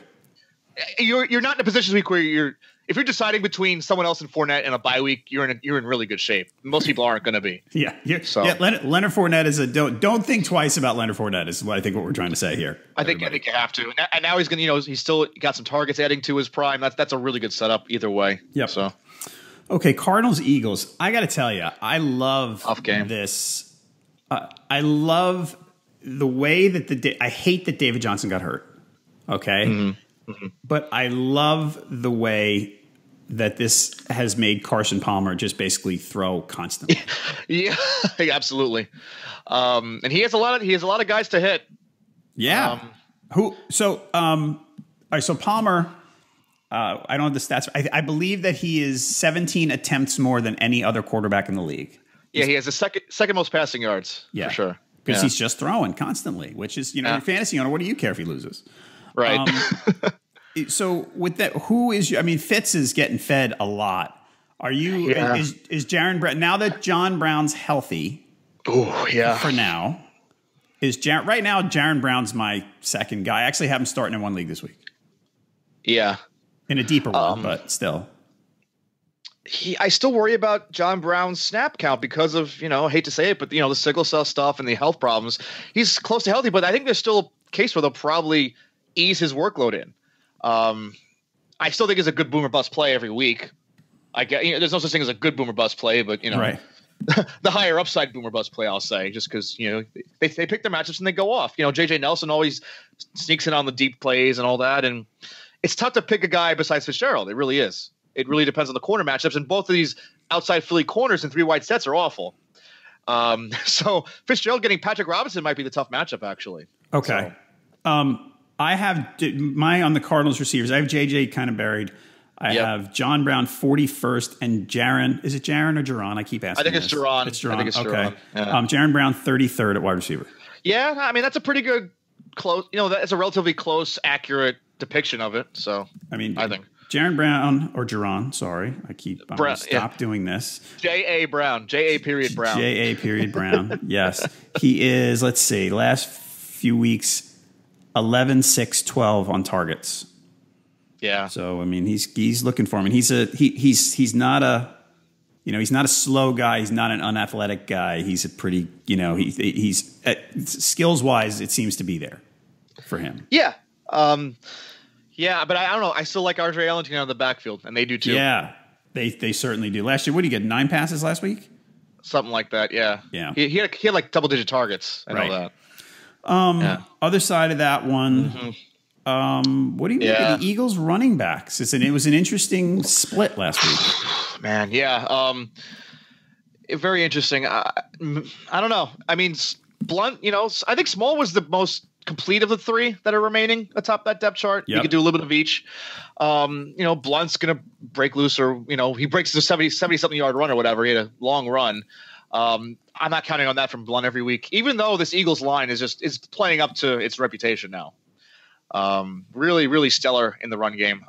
You're not in a position this week where if you're deciding between someone else and Fournette and a bye week, you're in really good shape. Most people aren't going to be. Yeah. Leonard Fournette is don't think twice about Leonard Fournette is what we're trying to say here. I think you have to. And now he's going to, he's still got some targets adding to his prime. That's a really good setup either way. Yep. So. Okay. Cardinals, Eagles. I got to tell you, I love this. I love the way that I hate that David Johnson got hurt. Okay. Mm-hmm. But I love the way that this has made Carson Palmer just basically throw constantly. Yeah, absolutely. And he has a lot of guys to hit. Yeah. All right. So Palmer, I don't have the stats. I believe that he is 17 attempts more than any other quarterback in the league. Yeah, he has the second most passing yards. Yeah, for sure. Because he's just throwing constantly, which is your fantasy owner. What do you care if he loses? Right. So with that, Fitz is getting fed a lot. Are you? Yeah. Is Jaron Brown now that John Brown's healthy? Oh yeah. For now, right now Jaron Brown's my second guy. I actually have him starting in one league this week. Yeah. In a deeper one, but still. I still worry about John Brown's snap count because of, I hate to say it, but the sickle cell stuff and the health problems. He's close to healthy, but I think there's still a case where they'll probably ease his workload in. I still think it's a good boomer bust play every week. I get, there's no such thing as a good boomer bust play, but right. The higher upside boomer bust play, I'll say, just because they pick their matchups and they go off. JJ Nelson always sneaks in on the deep plays and all that, and it's tough to pick a guy besides Fitzgerald. It really is. It really depends on the corner matchups, and both of these outside Philly corners and three wide sets are awful. So Fitzgerald getting Patrick Robinson might be the tough matchup, actually. Okay. So. I have my on the Cardinals receivers. I have JJ kind of buried. I have John Brown 41st and Jaron. Is it Jaron or Jaron? I keep asking. I think it's Jaron. It's Jaron. I think it's okay. Jaron. Yeah. Jaron Brown 33rd at wide receiver. Yeah, I mean that's a pretty good close. That's a relatively close, accurate depiction of it. So I think Jaron Brown or Jaron. Sorry, I'm going to stop doing this. J.A. Brown. J.A. period Brown. J.A. period Brown. Yes, he is. Let's see. Last few weeks. 11, 6, 12 on targets. Yeah. So I mean, he's looking for him, and he's not a he's not a slow guy. He's not an unathletic guy. He's a pretty he's skills wise. It seems to be there for him. Yeah. Yeah, but I don't know. I still like RJ Ellington out of the backfield, and they do too. Yeah, they certainly do. Last year, what did he get? 9 passes last week. Something like that. Yeah. Yeah. He had like double-digit targets. I know that. Other side of that one, what do you make of the Eagles running backs? It was an interesting split last week. Man, yeah. Very interesting. I don't know. I mean, Blunt, I think Small was the most complete of the three that are remaining atop that depth chart. Yep. You could do a little bit of each. Blunt's going to break loose or, he breaks the 70-something yard run or whatever. He had a long run. I'm not counting on that from Blunt every week, even though this Eagles line is playing up to its reputation now. Really, really stellar in the run game.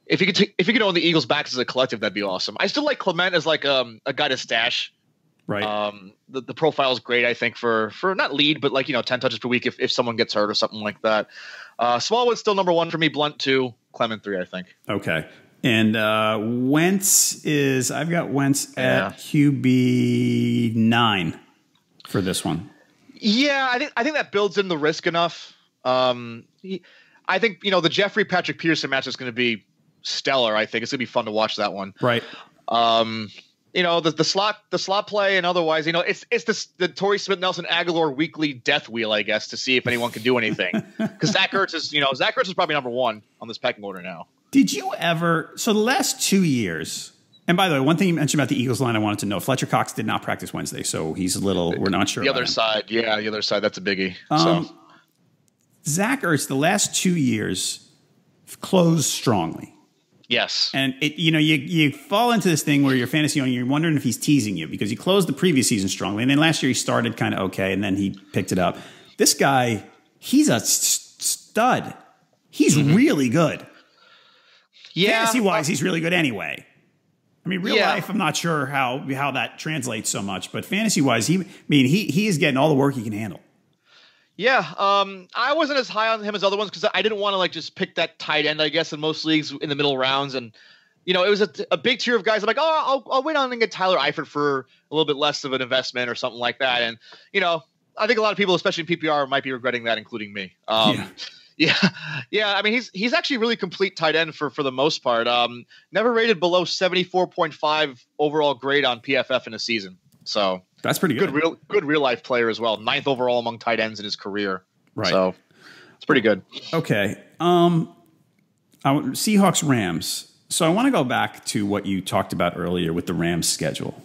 If you could own the Eagles backs as a collective, that'd be awesome. I still like Clement as like a guy to stash. Right. The profile is great, I think, for not lead, but 10 touches per week if someone gets hurt or something like that. Smallwood's still number 1 for me. Blunt 2, Clement 3, I think. Okay. And I've got Wentz at QB 9 for this one. Yeah, I think that builds in the risk enough. I think the Jeffrey Patrick Peterson match is going to be stellar. I think it's going to be fun to watch that one. Right. The slot play and otherwise, it's the Torrey Smith Nelson Aguilar weekly death wheel, I guess, to see if anyone can do anything. Because Zach Ertz is probably number 1 on this pecking order now. Did you ever? So the last 2 years, and by the way, one thing you mentioned about the Eagles line, I wanted to know: Fletcher Cox did not practice Wednesday, so he's a little. We're not sure. The other side, that's a biggie. Zach Ertz, the last 2 years, closed strongly. Yes, and you fall into this thing where your fantasy owner, you're wondering if he's teasing you because he closed the previous season strongly, and then last year he started kind of okay, and then he picked it up. This guy, he's a stud. He's really good. Yeah, fantasy-wise, he's really good anyway. I mean, real life, I'm not sure how that translates so much, but fantasy-wise, he is getting all the work he can handle. Yeah, I wasn't as high on him as other ones because I didn't want to just pick that tight end, I guess, in most leagues in the middle rounds, and it was a big tier of guys. I'm like, I'll wait on and get Tyler Eifert for a little bit less of an investment or something like that, and I think a lot of people, especially in PPR, might be regretting that, including me. Yeah. I mean, he's actually really complete tight end for the most part. Never rated below 74.5 overall grade on PFF in a season. So that's pretty good. Good real life player as well. 9th overall among tight ends in his career. Right. So it's pretty good. Okay. Seahawks Rams. So I want to go back to what you talked about earlier with the Rams schedule.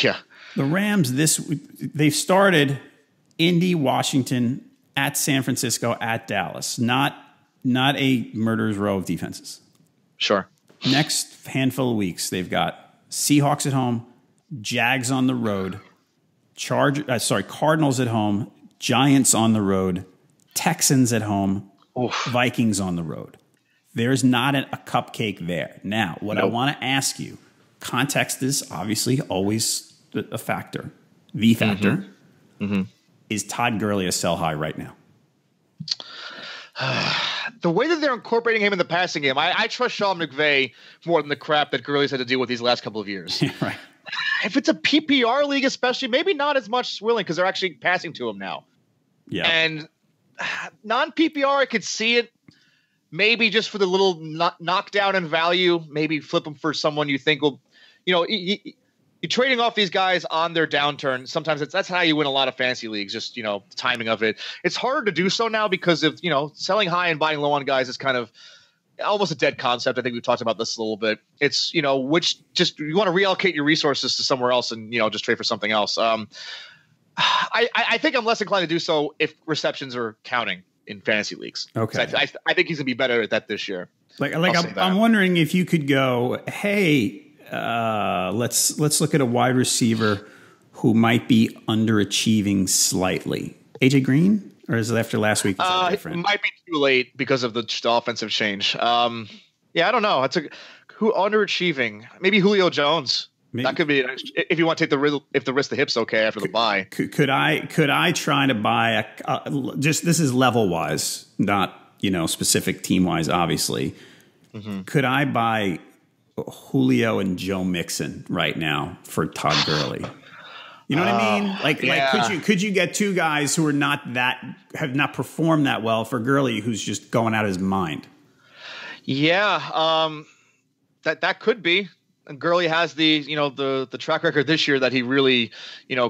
Yeah. The Rams they've started Indy, Washington, at San Francisco, at Dallas. Not a murderer's row of defenses. Sure. Next handful of weeks, they've got Seahawks at home, Jags on the road, Cardinals at home, Giants on the road, Texans at home, Vikings on the road. There's not a cupcake there. Now, what I want to ask you, context is obviously always a factor. The factor. Is Todd Gurley a sell high right now? The way that they're incorporating him in the passing game, I trust Sean McVay more than the crap that Gurley's had to deal with these last couple of years. Right. If it's a PPR league especially, maybe not as much willing because they're actually passing to him now. Yeah. And non-PPR, I could see it. Maybe just for the little knockdown in value, maybe flip him for someone you think will, you're trading off these guys on their downturn. Sometimes that's how you win a lot of fantasy leagues, just, the timing of it. It's hard to do so now because of, selling high and buying low on guys is kind of almost a dead concept. I think we've talked about this a little bit. It's, you want to reallocate your resources to somewhere else and, just trade for something else. I think I'm less inclined to do so if receptions are counting in fantasy leagues. Okay. I think he's gonna be better at that this year. I'm wondering if you could go, hey, let's look at a wide receiver who might be underachieving slightly. AJ Green, or is it after last week? It might be too late because of the offensive change. I don't know. Who underachieving? Maybe Julio Jones. Maybe. That could be if you want to take if the risk the hip's okay after the bye. Could I try to buy just this is level wise, not specific team wise, obviously. Mm-hmm. Could I buy Julio and Joe Mixon right now for Todd Gurley? You know what I mean? Like could you get two guys who are have not performed that well for Gurley, who's just going out of his mind? Yeah, that could be. And Gurley has the track record this year that he really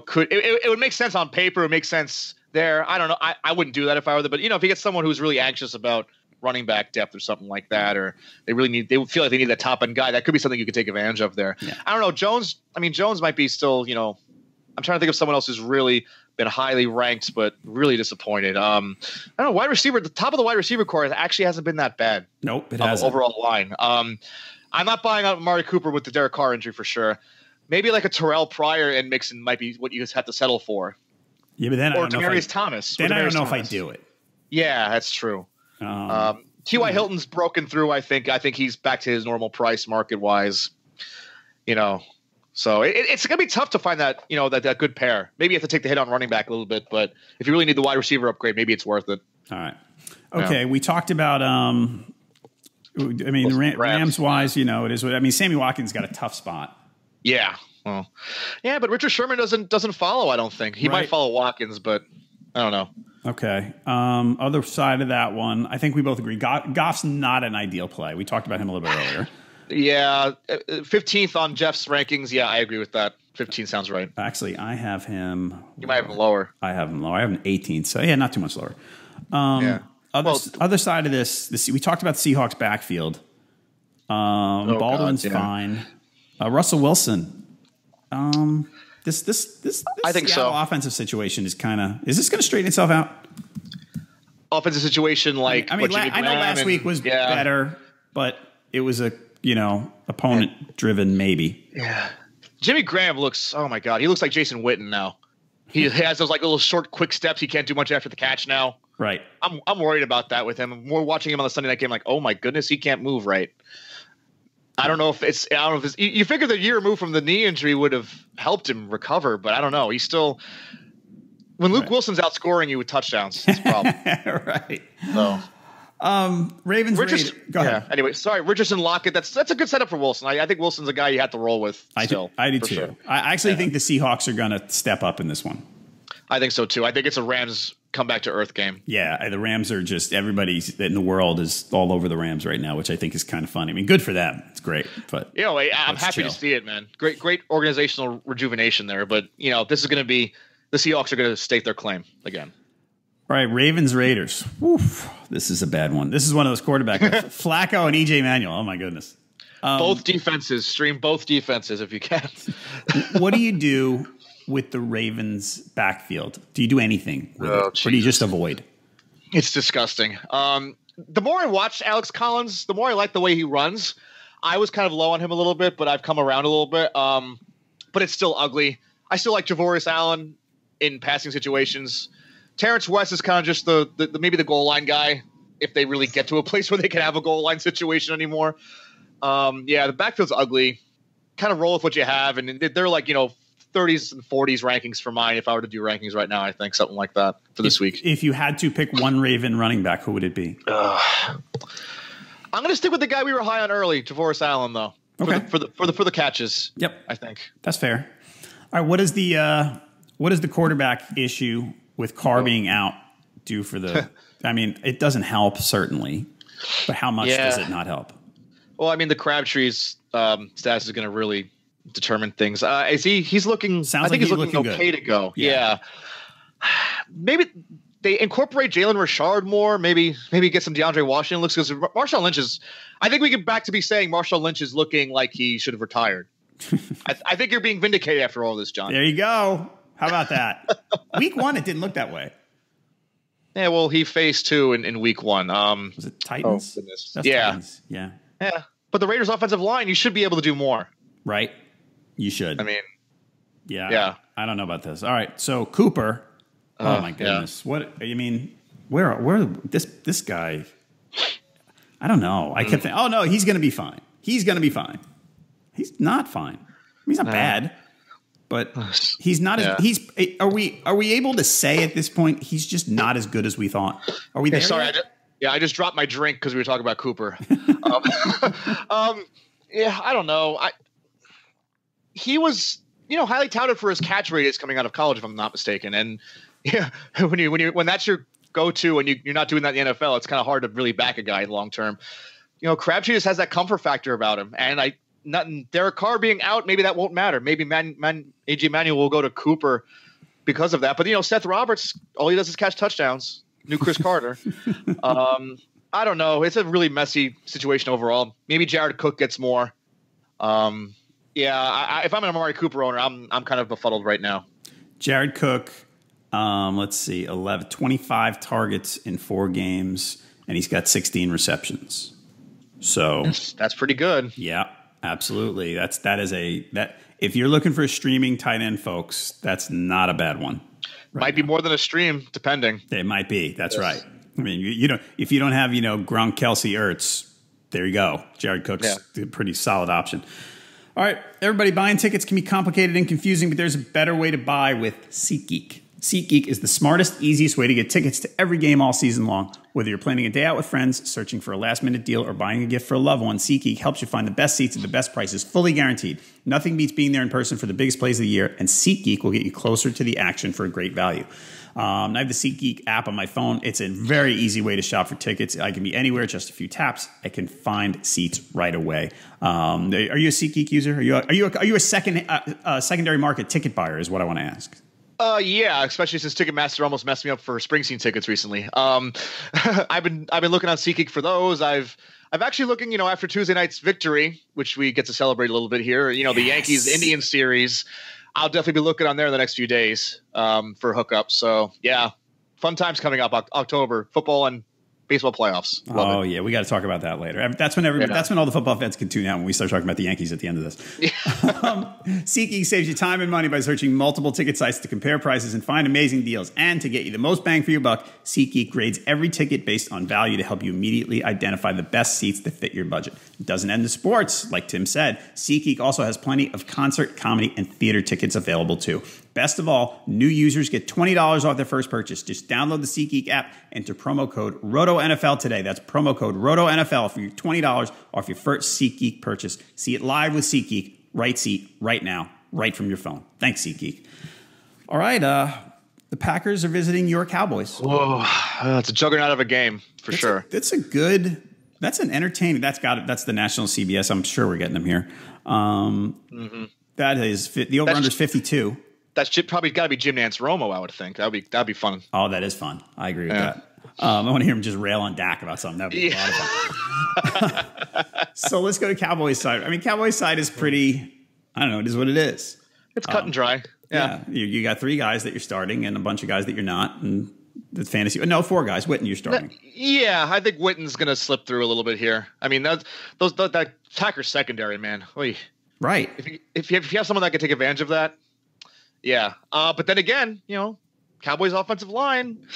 could. It would make sense on paper. It would make sense there. I don't know. I wouldn't do that if I were there. But if you get someone who's really anxious about running back depth or something like that, or they would feel like they need that top end guy, that could be something you could take advantage of there. Yeah. I don't know. Jones might be still. I'm trying to think of someone else who's really been highly ranked but really disappointed. I don't know. Wide receiver, the top of the wide receiver core actually hasn't been that bad. Nope, it hasn't. Overall line. I'm not buying out Amari Cooper with the Derek Carr injury for sure. Maybe like a Terrell Pryor and Mixon might be what you just have to settle for. Yeah, but then I don't know Demaryius Thomas. Then I don't know if I do it. Yeah, that's true. T.Y. Hilton's broken through. I think he's back to his normal price market wise. So it's gonna be tough to find that that good pair. Maybe you have to take the hit on running back a little bit, but if you really need the wide receiver upgrade, maybe it's worth it. All right. Okay, we talked about. Rams wise, it is what Sammy Watkins got a tough spot. Yeah. Well, yeah, but Richard Sherman doesn't follow. I don't think he might follow Watkins, but I don't know. Okay. Other side of that one, I think we both agree. Goff's not an ideal play. We talked about him a little bit earlier. Yeah, 15th on Jeff's rankings. Yeah, I agree with that. 15 sounds right. Actually, I have him. You might have him lower. I have him lower. I have him 18th. So yeah, not too much lower. Other side of this, we talked about the Seahawks backfield. Baldwin's fine. Russell Wilson. This I think Seattle offensive situation is is this going to straighten itself out? Offensive situation, I know last week was better, but it was a opponent driven maybe. Yeah, Jimmy Graham looks. Oh my God, he looks like Jason Witten now. He has those little short, quick steps. He can't do much after the catch now. Right. I'm worried about that with him. We're watching him on the Sunday night game. Like, oh my goodness, he can't move right. I don't know if it's. You figure the year removed from the knee injury would have helped him recover, but I don't know. He's still. When Luke Wilson's outscoring you with touchdowns, it's a problem. Right. So. Ravens. Go ahead. Anyway, sorry, Richardson, Lockett. That's a good setup for Wilson. I think Wilson's a guy you have to roll with. I do too. Sure. I actually think the Seahawks are going to step up in this one. I think so too. I think it's a Rams come back to earth game. Yeah, the Rams are just everybody in the world is all over the Rams right now, which I think is kind of funny. Good for them. It's great, but I'm happy to see it, man. Great organizational rejuvenation there. But this is going to be the Seahawks are going to stake their claim again. All right, Ravens Raiders. Oof, this is a bad one. This is one of those quarterbacks, Flacco and EJ Manuel. Oh my goodness. Both defenses. Stream both defenses if you can. What do you do with the Ravens backfield? Do you do anything with it? Or do you just avoid? It's disgusting. The more I watch Alex Collins, the more I like the way he runs. I was kind of low on him a little bit, but I've come around a little bit. But it's still ugly. I still like Javorius Allen in passing situations. Terrence West is kind of just the maybe the goal line guy if they really get to a place where they can have a goal line situation anymore. The backfield's ugly. Kind of roll with what you have, and they're 30s and 40s rankings for mine if I were to do rankings right now. I think something like that for this week. If you had to pick one Raven running back, who would it be? I'm going to stick with the guy we were high on early, Javorius Allen, though. Okay. For the catches. Yep, I think that's fair. All right, what is the quarterback issue with Carr being out do for the? It doesn't help certainly, but how much does it not help? Well, the Crabtree's status is going to really determine things. He's looking. I think he's looking okay to go. Yeah. Maybe they incorporate Jalen Rashard more, maybe get some DeAndre Washington looks, because Marshawn Lynch is. I think we get back to be saying Marshawn Lynch is looking like he should have retired. I think you're being vindicated after all this, John. There you go. How about that? Week 1, it didn't look that way. Yeah, well, he faced 2 in week 1. Was it Titans? Oh, goodness. That's Titans. Yeah. But the Raiders' offensive line, you should be able to do more. Right. You should. I mean, yeah. I don't know about this. All right. So Cooper. Oh my goodness. Yeah. What? I mean, where this guy? I don't know. I kept thinking, oh no, he's going to be fine. He's going to be fine. He's not fine. He's not bad. But he's not as are we able to say at this point he's just not as good as we thought? Are we there? Sorry, I just dropped my drink because we were talking about Cooper. I don't know. He was highly touted for his catch radius coming out of college, if I'm not mistaken. And when that's your go-to and you're not doing that in the NFL, it's kind of hard to really back a guy long term. Crabtree just has that comfort factor about him, and Derek Carr being out, maybe that won't matter. Maybe A.J. Manuel will go to Cooper because of that. But, Seth Roberts, all he does is catch touchdowns. New Chris Carter. I don't know. It's a really messy situation overall. Maybe Jared Cook gets more. If I'm an Amari Cooper owner, I'm kind of befuddled right now. Jared Cook, let's see, 25 targets in 4 games, and he's got 16 receptions. So that's pretty good. Yeah. Absolutely. That if you're looking for a streaming tight end, folks, that's not a bad one. Might be more than a stream, depending. It might be. That's right. I mean, if you don't have, Gronk, Kelsey, Ertz, there you go. Jared Cook's a pretty solid option. All right, everybody, buying tickets can be complicated and confusing, but there's a better way to buy with SeatGeek. SeatGeek is the smartest, easiest way to get tickets to every game all season long. Whether you're planning a day out with friends, searching for a last-minute deal, or buying a gift for a loved one, SeatGeek helps you find the best seats at the best prices, fully guaranteed. Nothing beats being there in person for the biggest plays of the year, and SeatGeek will get you closer to the action for a great value. I have the SeatGeek app on my phone. It's a very easy way to shop for tickets. I can be anywhere, just a few taps. I can find seats right away. Are you a SeatGeek user? Are you a secondary market ticket buyer? Is what I want to ask. Yeah, especially since Ticketmaster almost messed me up for Springsteen tickets recently. I've been looking on SeatGeek for those. I've actually looking, after Tuesday night's victory, which we get to celebrate a little bit here. The Yankees-Indians series. I'll definitely be looking on there in the next few days for hookups. So yeah, fun times coming up. October, football and baseball playoffs. Love it. Yeah, we got to talk about that later. That's when that's when all the football fans can tune out when we start talking about the Yankees at the end of this. SeatGeek saves you time and money by searching multiple ticket sites to compare prices and find amazing deals. And to get you the most bang for your buck, SeatGeek grades every ticket based on value to help you immediately identify the best seats that fit your budget. It doesn't end in sports, like Tim said. SeatGeek also has plenty of concert, comedy, and theater tickets available too. Best of all, new users get $20 off their first purchase. Just download the SeatGeek app, enter promo code RotoNFL today. That's promo code RotoNFL for your $20 off your first SeatGeek purchase. See it live with SeatGeek. Right seat, right now, right from your phone. Thanks, SeatGeek. All right, the Packers are visiting your Cowboys. Whoa, it's a juggernaut of a game for sure. That's an entertaining. That's the national CBS. I'm sure we're getting them here. That is the over/under is 52. That's probably got to be Jim Nantz Romo, I would think. That'd be fun. Oh, that is fun. I agree with that. I want to hear him just rail on Dak about something. That'd be a lot of fun. So let's go to Cowboys side. I mean, Cowboys side is pretty. I don't know. It is what it is. It's cut and dry. Yeah. You got 3 guys that you're starting and a bunch of guys that you're not. And the fantasy. No, 4 guys. Witten, you're starting. I think Witten's going to slip through a little bit here. I mean, that Packers secondary, man. Oy. Right. If you have someone that can take advantage of that. Yeah. But then again, Cowboys offensive line,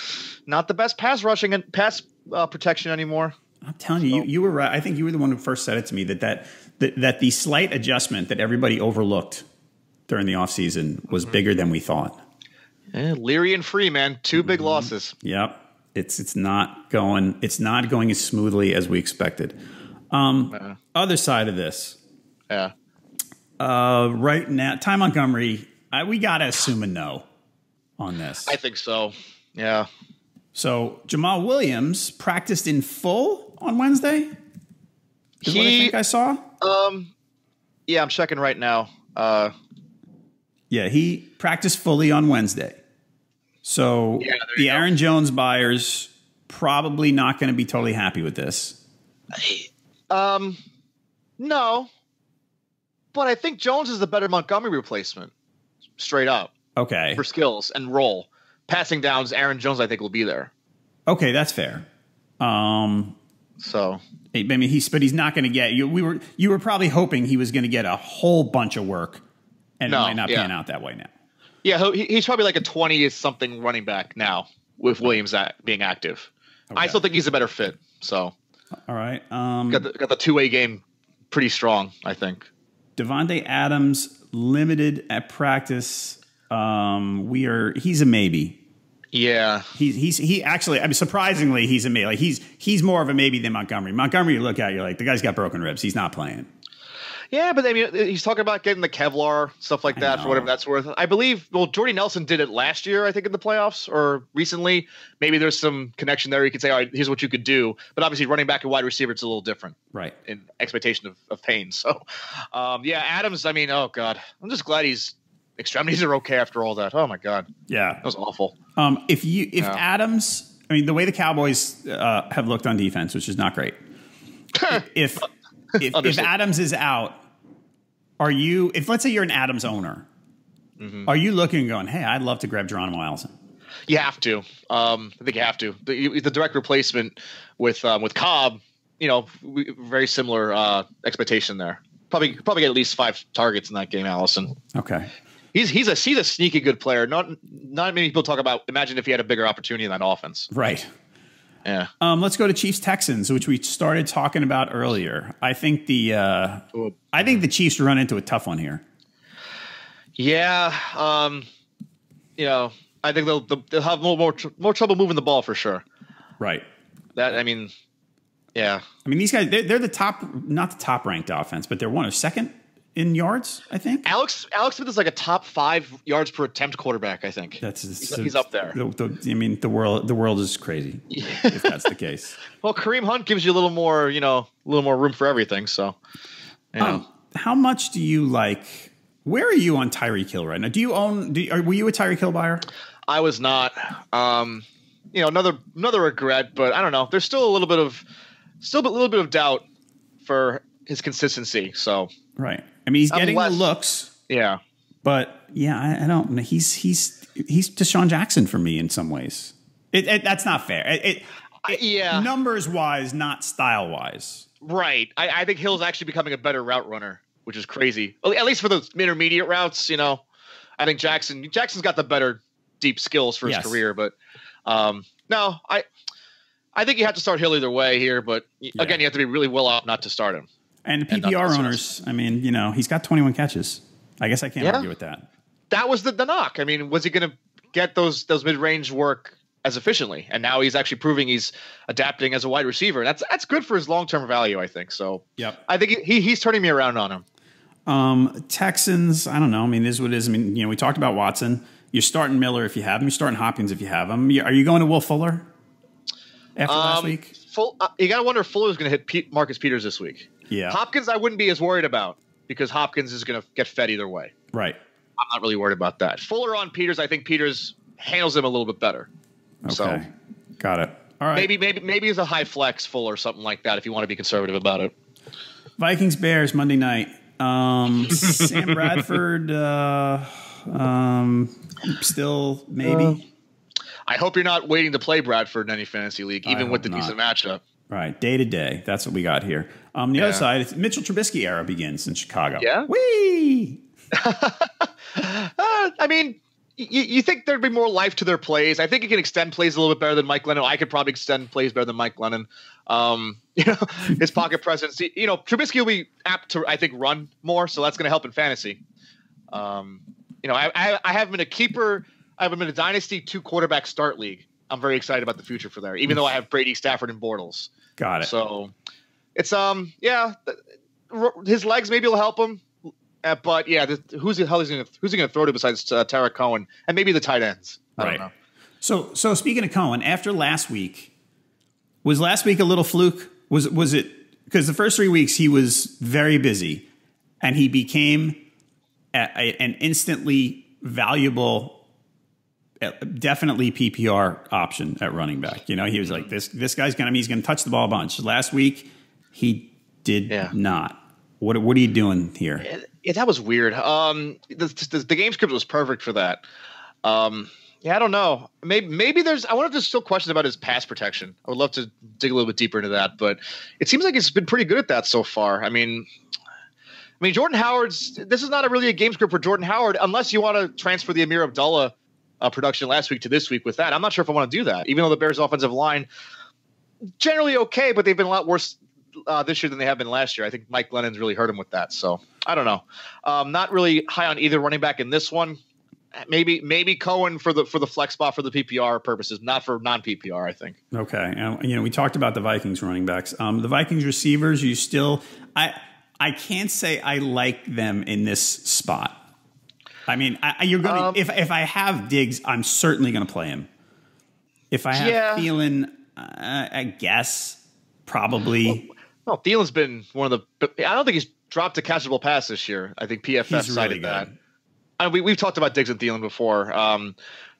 not the best pass rushing and pass protection anymore. I'm telling you, you were right. I think you were the one who first said it to me that the slight adjustment that everybody overlooked during the offseason was bigger than we thought. Yeah, Leary and Free, man, 2 big losses. Yep. It's not going as smoothly as we expected. Other side of this. Yeah. Right now, Ty Montgomery, we got to assume a no on this. I think so. Yeah. So Jamal Williams practiced in full on Wednesday? Is what I think I saw? Yeah, I'm checking right now. Yeah, he practiced fully on Wednesday. So the Aaron Jones buyers probably not going to be totally happy with this. No. But I think Jones is the better Montgomery replacement. Straight up. Okay. For skills and role. Passing downs, Aaron Jones, I think, will be there. Okay, that's fair. So I mean, he's not going to get you. You were probably hoping he was going to get a whole bunch of work, and it might not pan out that way now. Yeah, he's probably like a 20-something running back now with Williams being active. Okay. I still think he's a better fit. So, all right, got the two-way game pretty strong, I think. Devontae Adams limited at practice. He's a maybe. Yeah, he actually. I mean, surprisingly, he's a maybe. Like he's more of a maybe than Montgomery. Montgomery, you look at, you're like, the guy's got broken ribs. He's not playing. Yeah, but I mean, he's talking about getting the Kevlar stuff like that for whatever that's worth. I believe. Well, Jordy Nelson did it last year, I think, in the playoffs or recently. Maybe there's some connection there. You could say, all right, here's what you could do. But obviously, running back and wide receiver, it's a little different, right? In expectation of pain. So, Adams. I mean, oh god, I'm just glad his extremities are okay after all that. Oh my god, yeah, that was awful. If Adams, I mean, the way the Cowboys have looked on defense, which is not great. if Adams is out, if let's say you're an Adams owner, are you looking and going, hey, I'd love to grab Geronimo Allison? You have to. I think you have to. The direct replacement with Cobb, very similar expectation there. Probably get at least 5 targets in that game, Allison. Okay. He's a sneaky good player. Not many people talk about. Imagine if he had a bigger opportunity in that offense. Right. Yeah. Let's go to Chiefs Texans, which we started talking about earlier. I think the Chiefs run into a tough one here. Yeah. I think they'll have more trouble moving the ball for sure. Right. Yeah. I mean, these guys, they're the top, not the top ranked offense, but they're one or second in yards, I think. Alex Smith is like a top 5 yards per attempt quarterback, I think. He's up there. The world is crazy if that's the case. Well, Kareem Hunt gives you a little more room for everything. So, how much do you like? Where are you on Tyreek Hill right now? Were you a Tyreek Hill buyer? I was not. Another regret, but I don't know. There's still a little bit of doubt for his consistency. So right. I mean, he's getting the looks. Yeah. But yeah, I don't. He's Deshaun Jackson for me in some ways. That's not fair. Numbers wise, not style wise. Right. I think Hill's actually becoming a better route runner, which is crazy. At least for those intermediate routes, I think Jackson's got the better deep skills for his career. But no, I think you have to start Hill either way here. But again, you have to be really well off not to start him. And the PPR owners, I mean, he's got 21 catches. I guess I can't argue with that. That was the knock. I mean, was he going to get those mid-range work as efficiently? And now he's actually proving he's adapting as a wide receiver. That's good for his long-term value, I think. So I think he's turning me around on him. Texans, I don't know. I mean, it is what it is. I mean, we talked about Watson. You're starting Miller if you have him. You're starting Hopkins if you have him. Are you going to Will Fuller after last week? You got to wonder if Fuller's going to hit Marcus Peters this week. Yeah. Hopkins, I wouldn't be as worried about because Hopkins is going to get fed either way. Right. I'm not really worried about that. Fuller on Peters, I think Peters handles him a little bit better. Okay. So, got it. All right. Maybe it's a high flex Fuller or something like that if you want to be conservative about it. Vikings Bears Monday night. Sam Bradford still maybe. I hope you're not waiting to play Bradford in any fantasy league, even with the decent matchup. Right, day to day. That's what we got here. The other side, it's Mitchell Trubisky era begins in Chicago. Yeah. Whee! I mean, you think there'd be more life to their plays. I think he can extend plays a little bit better than Mike Lennon. I could probably extend plays better than Mike Lennon. His pocket presence. Trubisky will be apt to, I think, run more, so that's going to help in fantasy. I have him in a keeper. I have him in a dynasty 2-quarterback start league. I'm very excited about the future for there, even though I have Brady, Stafford, and Bortles. Got it. So it's his legs maybe will help him, but who's he going to throw to besides Tarek Cohen and maybe the tight ends? I don't know. So speaking of Cohen, after last week, was last week a little fluke? Was it because the first 3 weeks he was very busy and he became an instantly valuable definitely PPR option at running back. You know, he was like, this guy's he's going to touch the ball a bunch. Last week, he did not. What are you doing here? Yeah, that was weird. The game script was perfect for that. I don't know. Maybe I wonder if there's still questions about his pass protection. I would love to dig a little bit deeper into that, but it seems like he's been pretty good at that so far. I mean, Jordan Howard's. This is not really a game script for Jordan Howard, unless you want to transfer the Ameer Abdullah production last week to this week with that. I'm not sure if I want to do that, even though the Bears' offensive line generally okay, but they've been a lot worse this year than they have been last year. I think Mike Glennon's really hurt him with that. So I don't know. Not really high on either running back in this one. Maybe Cohen for the flex spot for the PPR purposes, not for non-PPR, I think. Okay. We talked about the Vikings running backs. The Vikings receivers, I can't say I like them in this spot. I mean, you're going to if I have Diggs, I'm certainly going to play him. If I have Thielen, I guess probably. Well, Thielen's been one of the. I don't think he's dropped a catchable pass this year. I think PFF cited that. We've talked about Diggs and Thielen before.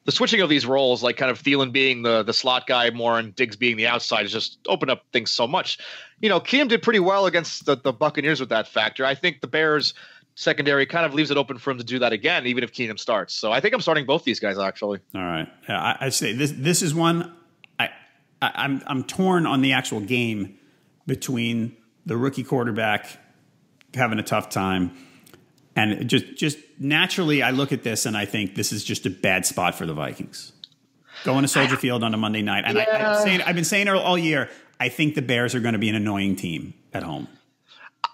The switching of these roles, like kind of Thielen being the slot guy more and Diggs being the outside, has just opened up things so much. Keenum did pretty well against the Buccaneers with that factor. I think the Bears secondary kind of leaves it open for him to do that again, even if Keenum starts. So I think I'm starting both these guys actually. All right, I say this is one I'm torn on the actual game between the rookie quarterback having a tough time. And just naturally, I look at this and I think this is just a bad spot for the Vikings. Going to Soldier Field on a Monday night. And I've been saying it all year, I think the Bears are going to be an annoying team at home.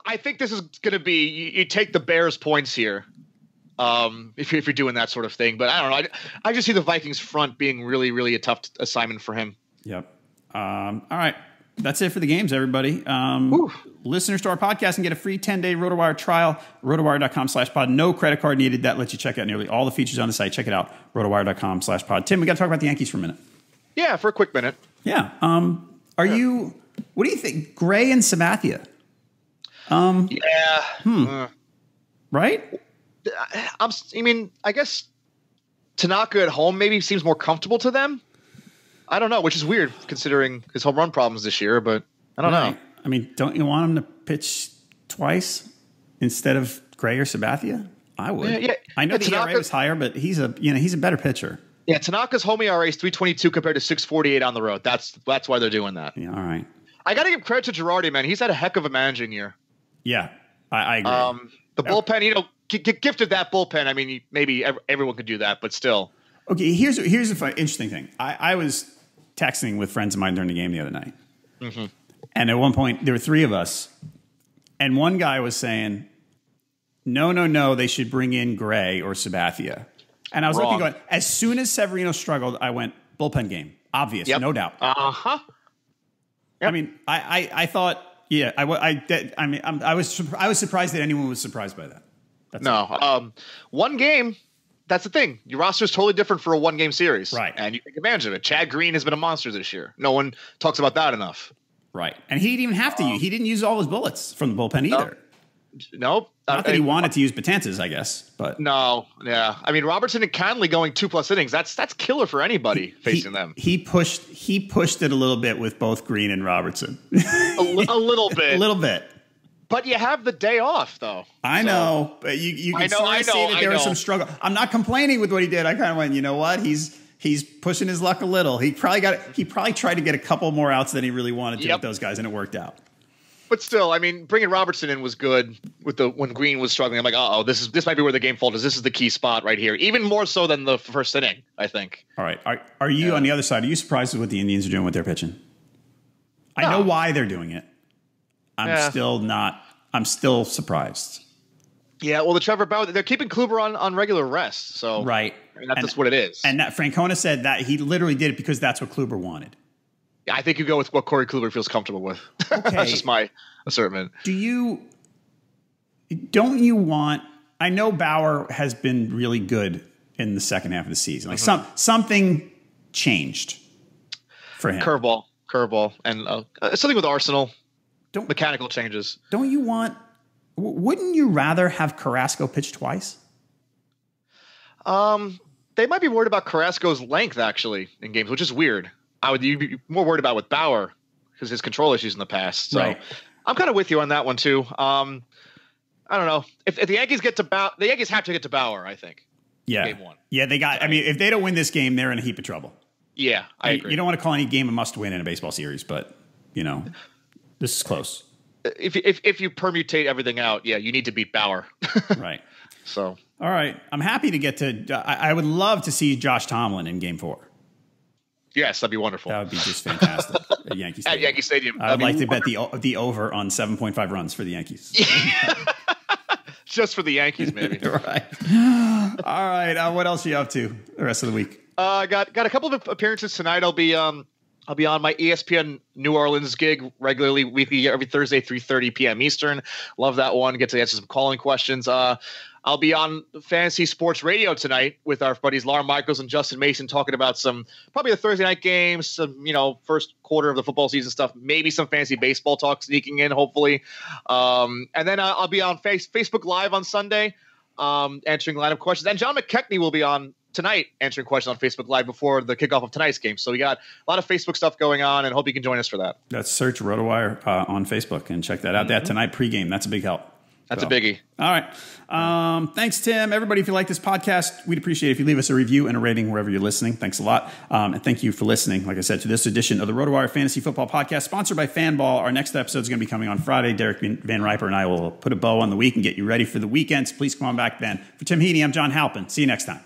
I think this is going to be – you take the Bears' points here if you're doing that sort of thing. But I don't know. I just see the Vikings front being really, really a tough assignment for him. Yep. All right. That's it for the games, everybody. Listeners to our podcast can get a free 10-day RotoWire trial, rotowire.com/pod. No credit card needed. That lets you check out nearly all the features on the site. Check it out, rotowire.com/pod. Tim, we got to talk about the Yankees for a minute. Yeah, for a quick minute. Yeah. What do you think? Gray and Sabathia? Right? I guess Tanaka at home maybe seems more comfortable to them. I don't know, which is weird considering his home run problems this year, but I don't know. I mean, don't you want him to pitch twice instead of Gray or Sabathia? I would. Yeah. I know the ERA was higher, but he's a better pitcher. Yeah, Tanaka's home ERA is 3.22 compared to 6.48 on the road. That's why they're doing that. Yeah, all right. I got to give credit to Girardi, man. He's had a heck of a managing year. Yeah, I agree. The bullpen, gifted that bullpen. I mean, maybe everyone could do that, but still. Okay, here's an interesting thing. I was texting with friends of mine during the game the other night. Mm-hmm. And at one point, there were three of us. And one guy was saying, no, they should bring in Gray or Sabathia. And I was looking going, as soon as Severino struggled, I went, bullpen game. Obvious, no doubt. Uh-huh. Yep. I mean, I thought, yeah, I was surprised that anyone was surprised by that. That's one game. That's the thing. Your roster is totally different for a one-game series. Right. And you take advantage of it. Chad Green has been a monster this year. No one talks about that enough. Right. And he didn't even have to use. He didn't use all his bullets from the bullpen either. Nope. Not that he wanted to use Betances, I guess. But no. Yeah. I mean, Robertson and Conley going 2+ innings. That's killer for anybody facing them. He pushed it a little bit with both Green and Robertson. a little bit. A little bit. But you have the day off, though. I know, but you can sort of see that there was some struggle. I'm not complaining with what he did. I kind of went, you know what? He's pushing his luck a little. He probably tried to get a couple more outs than he really wanted to with those guys, and it worked out. But still, I mean, bringing Robertson in was good when Green was struggling. I'm like, this might be where the game falters. This is the key spot right here, even more so than the first inning, I think. All right, are you on the other side? Are you surprised with what the Indians are doing with their pitching? I know why they're doing it. I'm still not. I'm still surprised. Yeah, well, the Trevor Bauer, they're keeping Kluber on regular rest. So right. I mean, that's just what it is. And that Francona said that he literally did it because that's what Kluber wanted. Yeah, I think you go with what Corey Kluber feels comfortable with. Okay. That's just my assertion. Don't you want – I know Bauer has been really good in the second half of the season. Like something changed for him. Curveball. And something with Arsenal. Mechanical changes. Don't you want – wouldn't you rather have Carrasco pitch twice? they might be worried about Carrasco's length actually in games, which is weird. I would be more worried about with Bauer because his control issues in the past. So Right. I'm kind of with you on that one too. I don't know if the Yankees get to Bauer, the Yankees have to get to Bauer. I think. Yeah. Game 1. Yeah, they got. I mean, if they don't win this game, they're in a heap of trouble. Yeah, I agree. You don't want to call any game a must-win in a baseball series, but this is close. If you permutate everything out, yeah, you need to beat Bauer. Right. So. All right. I'm happy to get to. I would love to see Josh Tomlin in Game 4. Yes, that'd be wonderful. That would be just fantastic at Yankee Stadium. At Yankee Stadium. I'd like to bet the over on 7.5 runs for the Yankees. Just for the Yankees, maybe. Right. All right. What else are you up to the rest of the week? Got a couple of appearances tonight. I'll be on my ESPN New Orleans gig regularly, weekly, every Thursday, 3:30 p.m. Eastern. Love that one. Get to answer some calling questions. I'll be on Fantasy Sports Radio tonight with our buddies Lauren Michaels and Justin Mason talking about probably the Thursday night games, some, first quarter of the football season stuff, maybe some fantasy baseball talk sneaking in, hopefully. And then I'll be on Facebook Live on Sunday answering lineup questions. And John McKechnie will be on tonight answering questions on Facebook Live before the kickoff of tonight's game. So we got a lot of Facebook stuff going on, and hope you can join us for that. Let's search RotoWire on Facebook and check that out. That tonight pregame. That's a big help. That's a biggie. All right. Thanks, Tim. Everybody, if you like this podcast, we'd appreciate it if you leave us a review and a rating wherever you're listening. Thanks a lot. And thank you for listening, like I said, to this edition of the RotoWire Fantasy Football Podcast, sponsored by Fanball. Our next episode is going to be coming on Friday. Derek Van Riper and I will put a bow on the week and get you ready for the weekends. Please come on back then. For Tim Heaney, I'm John Halpin. See you next time.